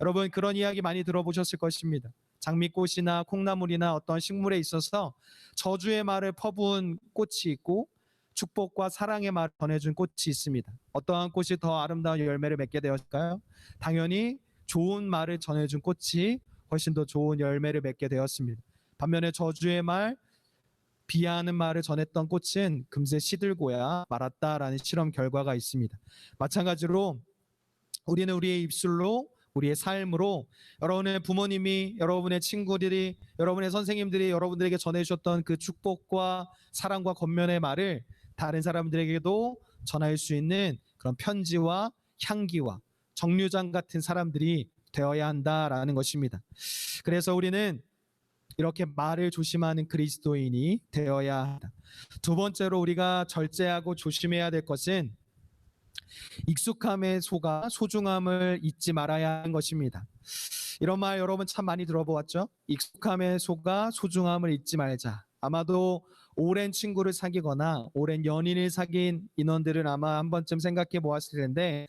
여러분 그런 이야기 많이 들어보셨을 것입니다. 장미꽃이나 콩나물이나 어떤 식물에 있어서 저주의 말을 퍼부은 꽃이 있고 축복과 사랑의 말을 전해준 꽃이 있습니다. 어떠한 꽃이 더 아름다운 열매를 맺게 되었을까요? 당연히 좋은 말을 전해준 꽃이 훨씬 더 좋은 열매를 맺게 되었습니다. 반면에 저주의 말, 비하하는 말을 전했던 꽃은 금세 시들고야 말았다라는 실험 결과가 있습니다. 마찬가지로 우리는 우리의 입술로 우리의 삶으로 여러분의 부모님이 여러분의 친구들이 여러분의 선생님들이 여러분들에게 전해주셨던 그 축복과 사랑과 권면의 말을 다른 사람들에게도 전할 수 있는 그런 편지와 향기와 정류장 같은 사람들이 되어야 한다라는 것입니다. 그래서 우리는 이렇게 말을 조심하는 그리스도인이 되어야 한다. 두 번째로 우리가 절제하고 조심해야 될 것은 익숙함에 속아 소중함을 잊지 말아야 하는 것입니다. 이런 말 여러분 참 많이 들어보았죠? 익숙함에 속아 소중함을 잊지 말자. 아마도 오랜 친구를 사귀거나 오랜 연인을 사귄 인원들은 아마 한 번쯤 생각해 보았을 텐데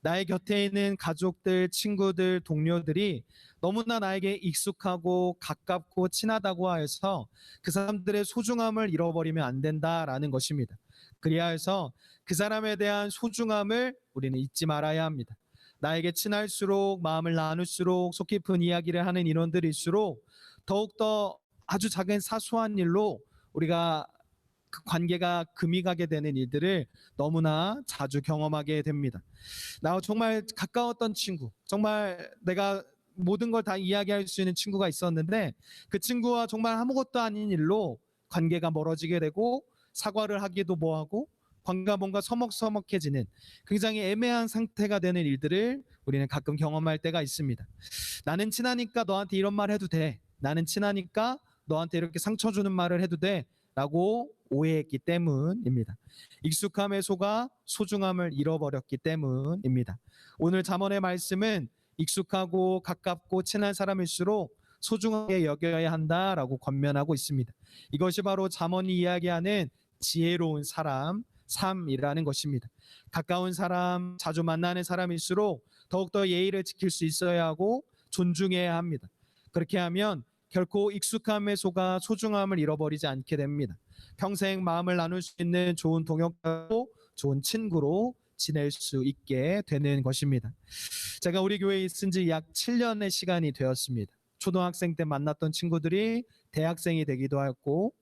나의 곁에 있는 가족들, 친구들, 동료들이 너무나 나에게 익숙하고 가깝고 친하다고 해서 그 사람들의 소중함을 잃어버리면 안 된다라는 것입니다. 그리하 해서 그 사람에 대한 소중함을 우리는 잊지 말아야 합니다. 나에게 친할수록 마음을 나눌수록 속 깊은 이야기를 하는 인원들일수록 더욱더 아주 작은 사소한 일로 우리가 그 관계가 금이 가게 되는 일들을 너무나 자주 경험하게 됩니다. 나 정말 가까웠던 친구, 정말 내가 모든 걸 다 이야기할 수 있는 친구가 있었는데 그 친구와 정말 아무것도 아닌 일로 관계가 멀어지게 되고 사과를 하기도 뭐하고 관계가 뭔가 서먹서먹해지는 굉장히 애매한 상태가 되는 일들을 우리는 가끔 경험할 때가 있습니다. 나는 친하니까 너한테 이런 말 해도 돼. 나는 친하니까 너한테 이렇게 상처 주는 말을 해도 돼. 라고 오해했기 때문입니다. 익숙함에 속아 소중함을 잃어버렸기 때문입니다. 오늘 잠언의 말씀은 익숙하고 가깝고 친한 사람일수록 소중하게 여겨야 한다라고 권면하고 있습니다. 이것이 바로 잠언이 이야기하는 지혜로운 사람, 삶이라는 것입니다. 가까운 사람, 자주 만나는 사람일수록 더욱더 예의를 지킬 수 있어야 하고 존중해야 합니다. 그렇게 하면 결코 익숙함에 속아 소중함을 잃어버리지 않게 됩니다. 평생 마음을 나눌 수 있는 좋은 동역자로 좋은 친구로 지낼 수 있게 되는 것입니다. 제가 우리 교회에 있은 지 약 7년의 시간이 되었습니다. 초등학생 때 만났던 친구들이 대학생이 되기도 했고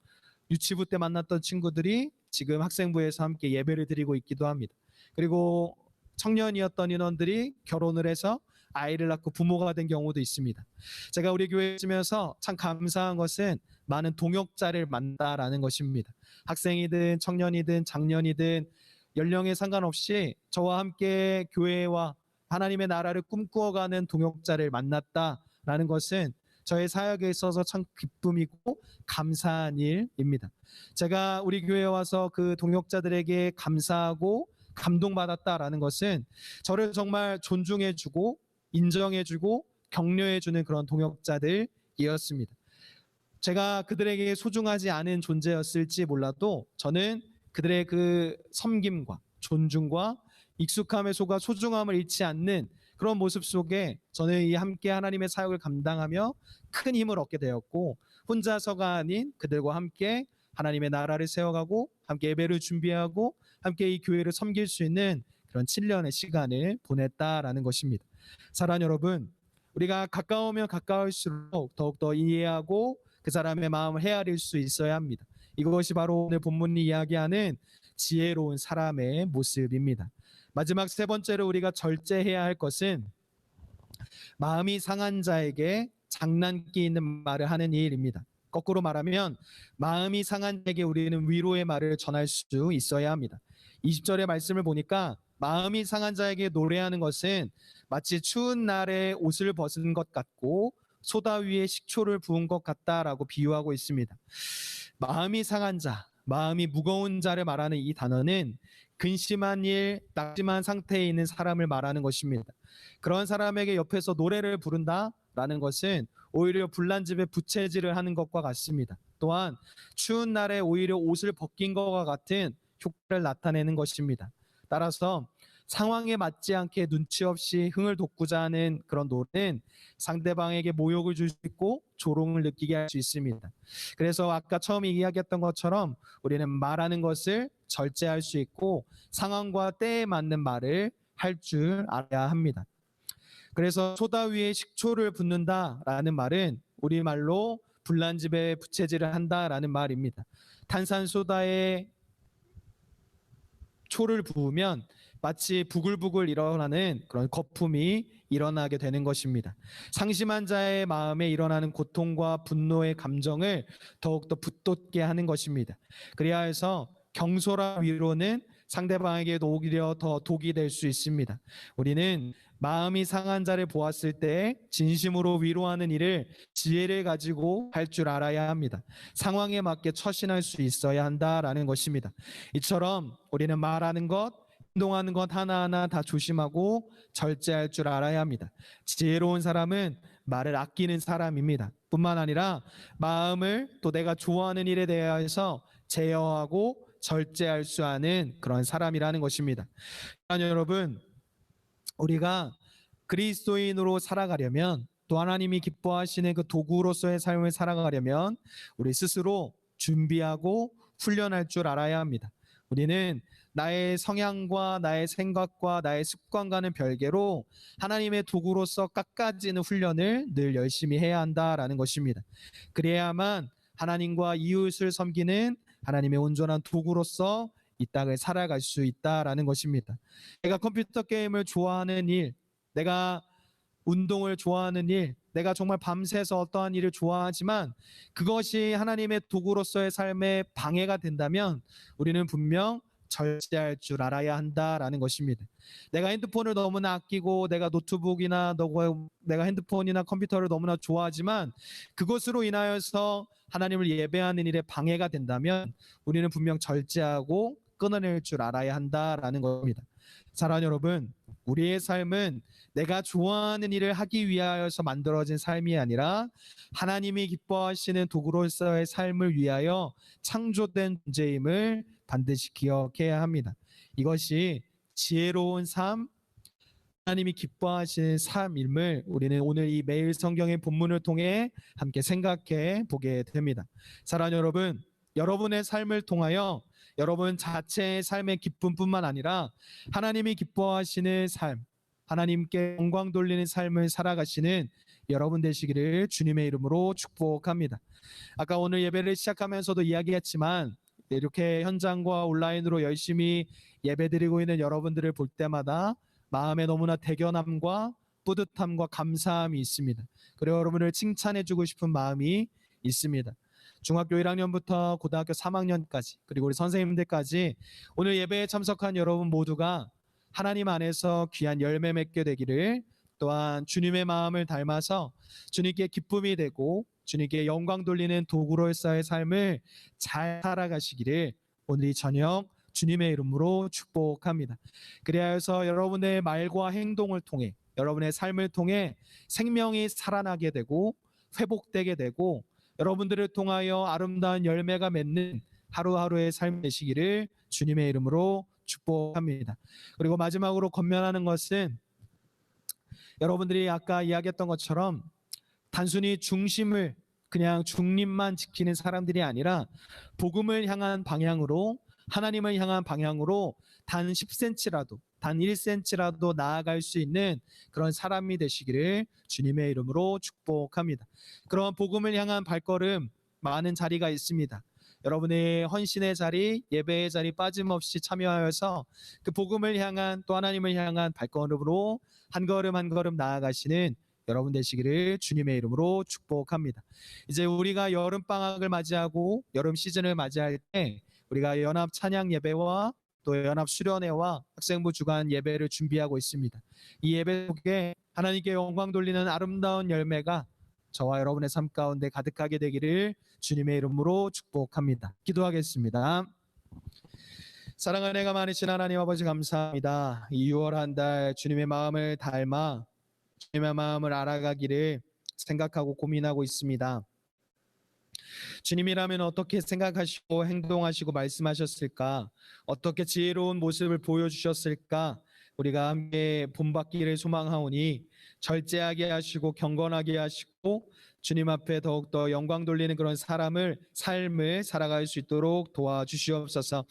유치부 때 만났던 친구들이 지금 학생부에서 함께 예배를 드리고 있기도 합니다. 그리고 청년이었던 인원들이 결혼을 해서 아이를 낳고 부모가 된 경우도 있습니다. 제가 우리 교회에 있으면서 참 감사한 것은 많은 동역자를 만났다라는 것입니다. 학생이든 청년이든 장년이든 연령에 상관없이 저와 함께 교회와 하나님의 나라를 꿈꾸어가는 동역자를 만났다라는 것은 저의 사역에 있어서 참 기쁨이고 감사한 일입니다. 제가 우리 교회에 와서 그 동역자들에게 감사하고 감동받았다라는 것은 저를 정말 존중해주고 인정해주고 격려해주는 그런 동역자들이었습니다. 제가 그들에게 소중하지 않은 존재였을지 몰라도 저는 그들의 그 섬김과 존중과 익숙함에 속아 소중함을 잃지 않는 그런 모습 속에 저는 이 함께 하나님의 사역을 감당하며 큰 힘을 얻게 되었고, 혼자서가 아닌 그들과 함께 하나님의 나라를 세워가고 함께 예배를 준비하고 함께 이 교회를 섬길 수 있는 그런 7년의 시간을 보냈다라는 것입니다. 사랑하는 여러분, 우리가 가까우면 가까울수록 더욱더 이해하고 그 사람의 마음을 헤아릴 수 있어야 합니다. 이것이 바로 오늘 본문이 이야기하는 지혜로운 사람의 모습입니다. 마지막 세 번째로 우리가 절제해야 할 것은 마음이 상한 자에게 장난기 있는 말을 하는 일입니다. 거꾸로 말하면 마음이 상한 자에게 우리는 위로의 말을 전할 수 있어야 합니다. 20절의 말씀을 보니까 마음이 상한 자에게 노래하는 것은 마치 추운 날에 옷을 벗은 것 같고 소다 위에 식초를 부은 것 같다라고 비유하고 있습니다. 마음이 상한 자, 마음이 무거운 자를 말하는 이 단어는 근심한 일, 낙심한 상태에 있는 사람을 말하는 것입니다. 그런 사람에게 옆에서 노래를 부른다라는 것은 오히려 불난 집에 부채질을 하는 것과 같습니다. 또한 추운 날에 오히려 옷을 벗긴 것과 같은 효과를 나타내는 것입니다. 따라서 상황에 맞지 않게 눈치 없이 흥을 돋구자 하는 그런 노래는 상대방에게 모욕을 줄 수 있고 조롱을 느끼게 할 수 있습니다. 그래서 아까 처음 이야기했던 것처럼 우리는 말하는 것을 절제할 수 있고 상황과 때에 맞는 말을 할 줄 알아야 합니다. 그래서 소다 위에 식초를 붓는다라는 말은 우리말로 불난 집에 부채질을 한다라는 말입니다. 탄산소다에 초를 부으면 마치 부글부글 일어나는 그런 거품이 일어나게 되는 것입니다. 상심한 자의 마음에 일어나는 고통과 분노의 감정을 더욱더 붙돋게 하는 것입니다. 그래야 해서 경솔한 위로는 상대방에게도 오히려 더 독이 될 수 있습니다. 우리는 마음이 상한 자를 보았을 때 진심으로 위로하는 일을 지혜를 가지고 할 줄 알아야 합니다. 상황에 맞게 처신할 수 있어야 한다라는 것입니다. 이처럼 우리는 말하는 것, 행동하는 것 하나하나 다 조심하고 절제할 줄 알아야 합니다. 지혜로운 사람은 말을 아끼는 사람입니다. 뿐만 아니라 마음을 또 내가 좋아하는 일에 대해서 제어하고 절제할 수 아는 그런 사람이라는 것입니다. 여러분, 우리가 그리스도인으로 살아가려면 또 하나님이 기뻐하시는 그 도구로서의 삶을 살아가려면 우리 스스로 준비하고 훈련할 줄 알아야 합니다. 우리는 나의 성향과 나의 생각과 나의 습관과는 별개로 하나님의 도구로서 깎아지는 훈련을 늘 열심히 해야 한다라는 것입니다. 그래야만 하나님과 이웃을 섬기는 하나님의 온전한 도구로서 이 땅을 살아갈 수 있다라는 것입니다. 내가 컴퓨터 게임을 좋아하는 일, 내가 운동을 좋아하는 일, 내가 정말 밤새서 어떠한 일을 좋아하지만 그것이 하나님의 도구로서의 삶에 방해가 된다면 우리는 분명 절제할 줄 알아야 한다라는 것입니다. 내가 핸드폰을 너무나 아끼고 내가 노트북이나 내가 핸드폰이나 컴퓨터를 너무나 좋아하지만 그것으로 인하여서 하나님을 예배하는 일에 방해가 된다면 우리는 분명 절제하고 끊어낼 줄 알아야 한다라는 겁니다. 사랑하는 여러분, 우리의 삶은 내가 좋아하는 일을 하기 위하여서 만들어진 삶이 아니라 하나님이 기뻐하시는 도구로서의 삶을 위하여 창조된 존재임을 반드시 기억해야 합니다. 이것이 지혜로운 삶, 하나님이 기뻐하시는 삶임을 우리는 오늘 이 매일 성경의 본문을 통해 함께 생각해 보게 됩니다. 사랑하는 여러분, 여러분의 삶을 통하여 여러분 자체의 삶의 기쁨뿐만 아니라 하나님이 기뻐하시는 삶, 하나님께 영광 돌리는 삶을 살아가시는 여러분 되시기를 주님의 이름으로 축복합니다. 아까 오늘 예배를 시작하면서도 이야기했지만 이렇게 현장과 온라인으로 열심히 예배드리고 있는 여러분들을 볼 때마다 마음에 너무나 대견함과 뿌듯함과 감사함이 있습니다. 그리고 여러분을 칭찬해주고 싶은 마음이 있습니다. 중학교 1학년부터 고등학교 3학년까지 그리고 우리 선생님들까지 오늘 예배에 참석한 여러분 모두가 하나님 안에서 귀한 열매 맺게 되기를, 또한 주님의 마음을 닮아서 주님께 기쁨이 되고 주님께 영광 돌리는 도구로서의 삶을 잘 살아가시기를 오늘 이 저녁 주님의 이름으로 축복합니다. 그리하여서 여러분의 말과 행동을 통해 여러분의 삶을 통해 생명이 살아나게 되고 회복되게 되고 여러분들을 통하여 아름다운 열매가 맺는 하루하루의 삶 되시기를 주님의 이름으로 축복합니다. 그리고 마지막으로 권면하는 것은 여러분들이 아까 이야기했던 것처럼 단순히 중심을 그냥 중립만 지키는 사람들이 아니라 복음을 향한 방향으로 하나님을 향한 방향으로 단 10cm라도 단 1cm라도 나아갈 수 있는 그런 사람이 되시기를 주님의 이름으로 축복합니다. 그런 복음을 향한 발걸음 많은 자리가 있습니다. 여러분의 헌신의 자리, 예배의 자리 빠짐없이 참여하여서 그 복음을 향한 또 하나님을 향한 발걸음으로 한 걸음 한 걸음 나아가시는 여러분 되시기를 주님의 이름으로 축복합니다. 이제 우리가 여름 방학을 맞이하고 여름 시즌을 맞이할 때 우리가 연합 찬양 예배와 또 연합 수련회와 학생부 주간 예배를 준비하고 있습니다. 이 예배 속에 하나님께 영광 돌리는 아름다운 열매가 저와 여러분의 삶 가운데 가득하게 되기를 주님의 이름으로 축복합니다. 기도하겠습니다. 사랑하는 애가 많으신 하나님 아버지 감사합니다. 이 6월 한 달 주님의 마음을 닮아 주님의 마음을 알아가기를 생각하고 고민하고 있습니다. 주님이라면 어떻게 생각하시고 행동하시고 말씀하셨을까? 어떻게 지혜로운 모습을 보여주셨을까? 우리가 함께 본받기를 소망하오니 절제하게 하시고 경건하게 하시고 주님 앞에 더욱더 영광 돌리는 그런 삶을 살아갈 수 있도록 도와주시옵소서.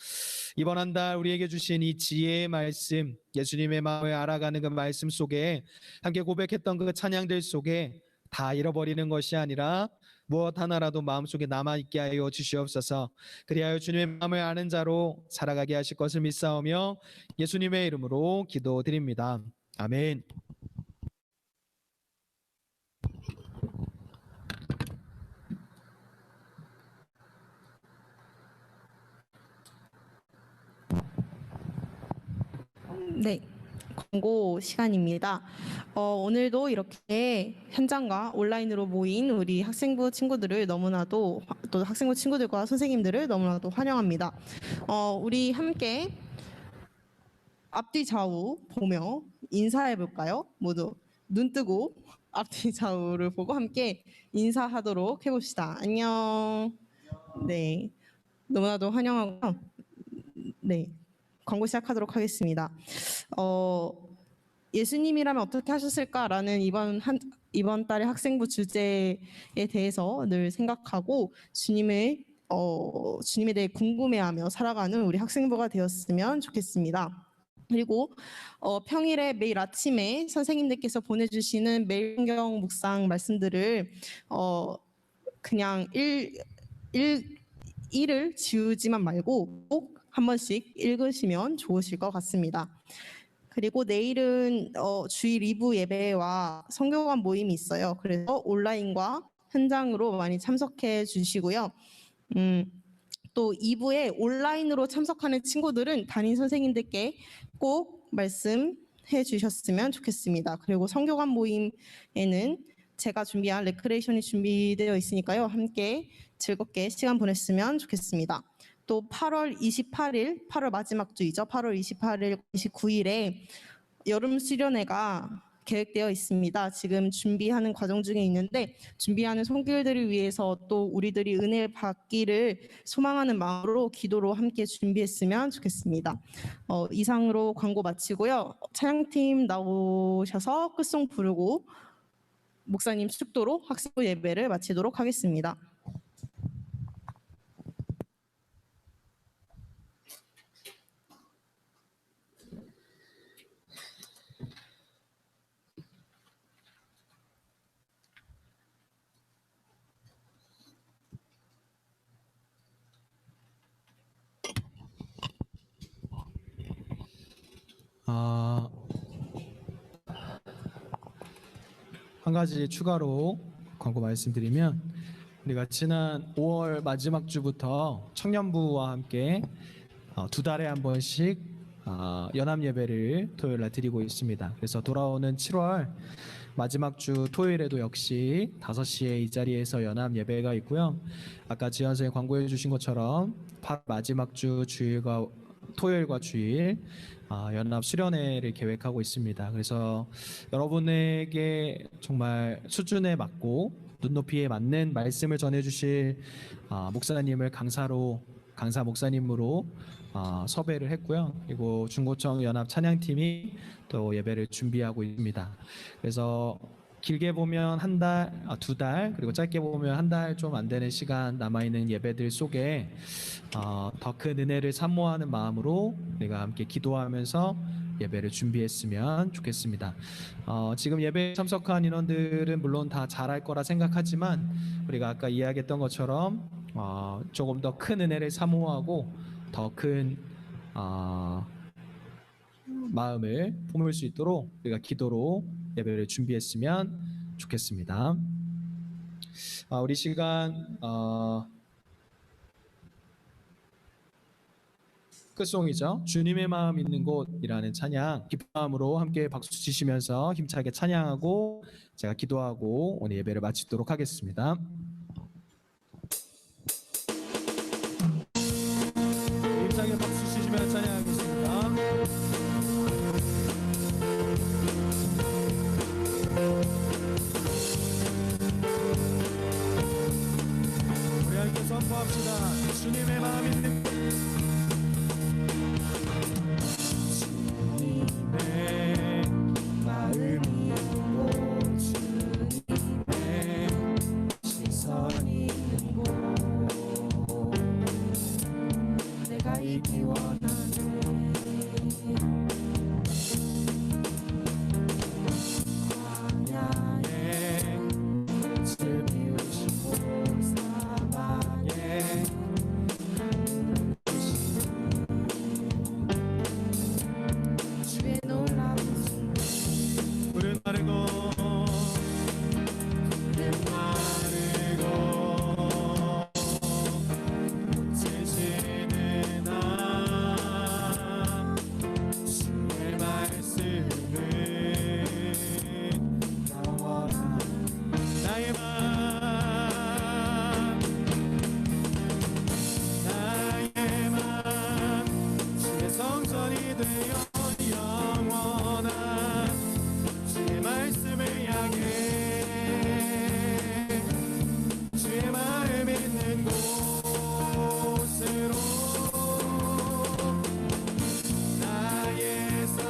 이번 한 달 우리에게 주신 이 지혜의 말씀, 예수님의 마음을 알아가는 그 말씀 속에 함께 고백했던 그 찬양들 속에 다 잃어버리는 것이 아니라 무엇 하나라도 마음속에 남아있게 하여 주시옵소서. 그리하여 주님의 마음을 아는 자로 살아가게 하실 것을 믿사오며 예수님의 이름으로 기도드립니다. 아멘. 네, 광고 시간입니다. 오늘도 이렇게 현장과 온라인으로 모인 우리 학생부 친구들을 너무나도 또 학생부 친구들과 선생님들을 너무나도 환영합니다. 우리 함께 앞뒤 좌우 보며 인사해 볼까요? 모두 눈 뜨고 앞뒤 좌우를 보고 함께 인사하도록 해봅시다. 안녕. 네, 너무나도 환영하고 네. 광고 시작하도록 하겠습니다. 예수님이라면 어떻게 하셨을까라는 이번 달의 학생부 주제에 대해서 늘 생각하고 주님에 대해 궁금해하며 살아가는 우리 학생부가 되었으면 좋겠습니다. 그리고 평일에 매일 아침에 선생님들께서 보내주시는 매일 성경 묵상 말씀들을 그냥 일을 지우지만 말고 꼭 한 번씩 읽으시면 좋으실 것 같습니다. 그리고 내일은 주일 2부 예배와 성교관 모임이 있어요. 그래서 온라인과 현장으로 많이 참석해 주시고요. 또 2부에 온라인으로 참석하는 친구들은 담임 선생님들께 꼭 말씀해 주셨으면 좋겠습니다. 그리고 성교관 모임에는 제가 준비한 레크레이션이 준비되어 있으니까요. 함께 즐겁게 시간 보냈으면 좋겠습니다. 또 8월 28일, 8월 마지막 주이죠. 8월 28일, 29일에 여름 수련회가 계획되어 있습니다. 지금 준비하는 과정 중에 있는데 준비하는 손길들을 위해서 또 우리들이 은혜 받기를 소망하는 마음으로 기도로 함께 준비했으면 좋겠습니다. 이상으로 광고 마치고요. 찬양팀 나오셔서 끝송 부르고 목사님 축도로 학생부 예배를 마치도록 하겠습니다. 한 가지 추가로 광고 말씀드리면 우리가 지난 5월 마지막 주부터 청년부와 함께 2달에 한 번씩 연합 예배를 토요일 날 드리고 있습니다. 그래서 돌아오는 7월 마지막 주 토요일에도 역시 5시에 이 자리에서 연합 예배가 있고요. 아까 지현 선생님 광고해 주신 것처럼 8월 마지막 주 주일과 토요일과 주일 연합 수련회를 계획하고 있습니다. 그래서 여러분에게 정말 수준에 맞고 눈높이에 맞는 말씀을 전해주실 목사님을 강사 목사님으로 섭외를 했고요. 그리고 중고청 연합 찬양팀이 또 예배를 준비하고 있습니다. 그래서 길게 보면 한 달, 두 달, 그리고 짧게 보면 한 달 좀 안 되는 시간 남아있는 예배들 속에 더 큰 은혜를 사모하는 마음으로 우리가 함께 기도하면서 예배를 준비했으면 좋겠습니다. 지금 예배에 참석한 인원들은 물론 다 잘할 거라 생각하지만 우리가 아까 이야기했던 것처럼 조금 더 큰 은혜를 사모하고 더 큰 마음을 품을 수 있도록 우리가 기도로 예배를 준비했으면 좋겠습니다. 우리 시간 끝송이죠. 주님의 마음 있는 곳이라는 찬양 기쁜 마음으로 함께 박수 치시면서 힘차게 찬양하고 제가 기도하고 오늘 예배를 마치도록 하겠습니다. 힘차게 박수 치시면서 찬양하겠습니다. 우리 함께 선포합시다. 주님의 마음 있는 곳. 주님의 마음이 있고 주님의 시선이 있는 곳 내가 있기 원하네. 광야에 빛을 비우시고 사막에 주의 놀라운 손 푸른 마르고 지시는 주의 말씀은 영원한 나의 맘 주의 성전이 되어 영원한 주의 말씀을 향해 주의 마음 있는 곳으로 나의 삶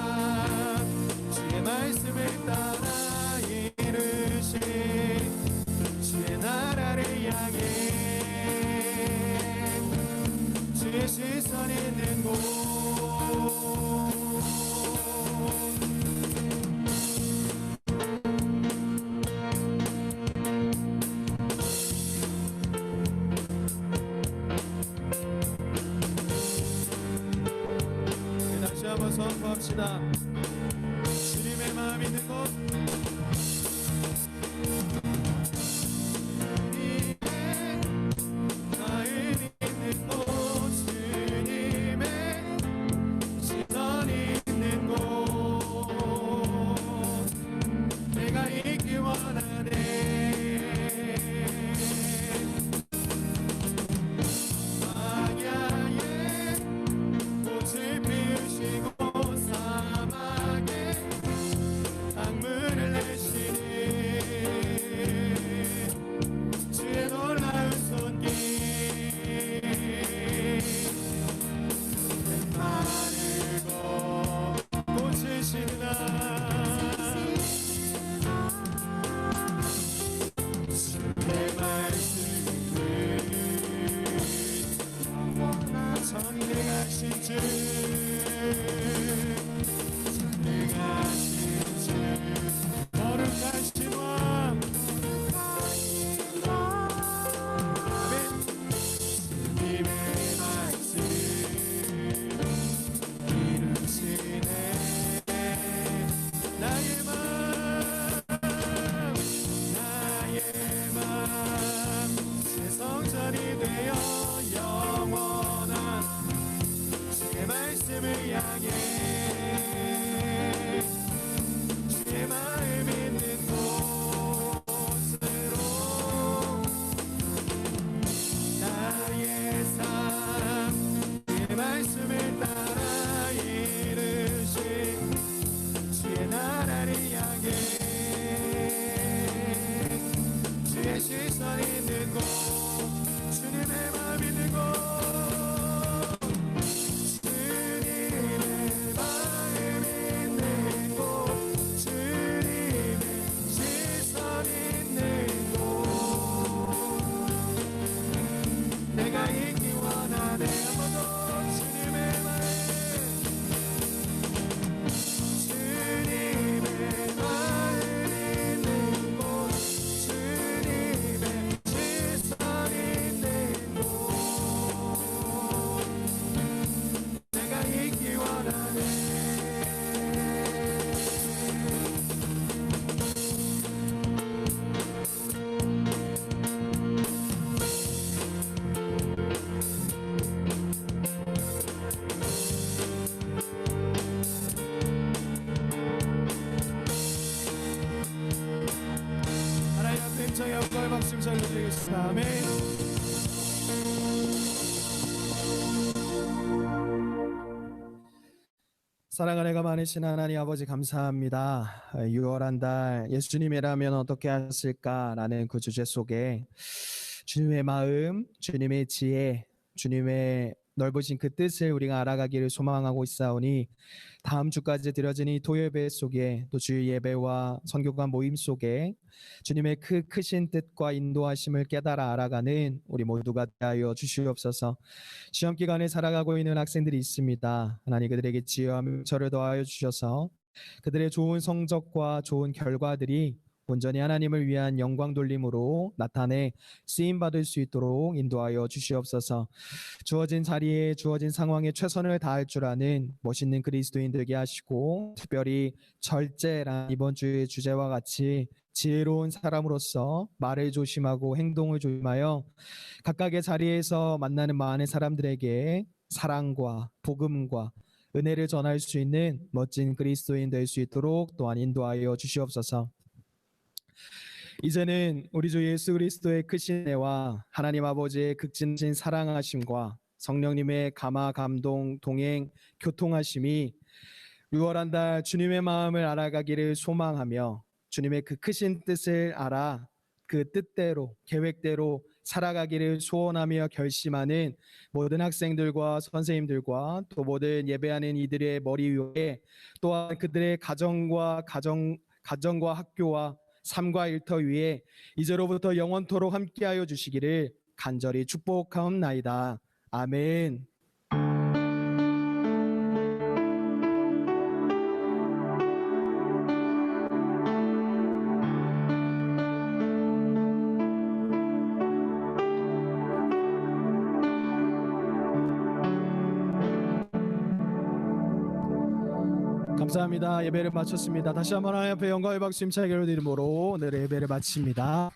주의 말씀을 따라 이루신 주의 나라를 향해 주의 시선 있는 곳 다시 한번 선포합시다. 주님의 마음 있는 곳 주님의 마음 있는 곳 주님의 시선이 있는 곳 내가 있기 원하네. 광야에 꽃을 피우시고 사막에 강물을 내시는 주의 놀라운 손길 마르고 꽃을 심나 주의 말씀은 전능하신 주 전능하신 주 거룩하신 왕 아멘. 주님의 말씀 이루시네 나의 맘 새 성전이 되어 영원한 주의 말씀을 향해 주의 마음 있는 곳으로 나의 삶 주의 말씀을 따라 감사드리겠습니다. 아멘. 사랑하는 가 많으신 하나님 아버지 감사합니다. 6월 한 달 예수님이라면 어떻게 하셨을까라는 그 주제 속에 주님의 마음, 주님의 지혜, 주님의 넓으신 그 뜻을 우리가 알아가기를 소망하고 있사오니 다음 주까지 드려진 이 토요예배 속에 또 주일 예배와 선교관 모임 속에 주님의 그 크신 뜻과 인도하심을 깨달아 알아가는 우리 모두가 되어 주시옵소서. 시험 기간에 살아가고 있는 학생들이 있습니다. 하나님 그들에게 지혜와 명철을 더하여 주셔서 그들의 좋은 성적과 좋은 결과들이 온전히 하나님을 위한 영광 돌림으로 나타내 쓰임 받을 수 있도록 인도하여 주시옵소서. 주어진 자리에 주어진 상황에 최선을 다할 줄 아는 멋있는 그리스도인 되게 하시고 특별히 절제란 이번 주의 주제와 같이 지혜로운 사람으로서 말을 조심하고 행동을 조심하여 각각의 자리에서 만나는 많은 사람들에게 사랑과 복음과 은혜를 전할 수 있는 멋진 그리스도인 될 수 있도록 또한 인도하여 주시옵소서. 이제는 우리 주 예수 그리스도의 크신 은혜와 하나님 아버지의 극진하신 사랑하심과 성령님의 감화 감동 동행 교통하심이 6월 한 달 주님의 마음을 알아가기를 소망하며 주님의 그 크신 뜻을 알아 그 뜻대로 계획대로 살아가기를 소원하며 결심하는 모든 학생들과 선생님들과 또 모든 예배하는 이들의 머리 위에 또한 그들의 가정과 학교와 삶과 일터 위에 이제로부터 영원토록 함께하여 주시기를 간절히 축복하옵나이다. 아멘. 감사합니다. 예배를 마쳤습니다. 다시 한번 하나님 앞에 영광의 박수 힘차게 이름으로 오늘의 예배를 마칩니다.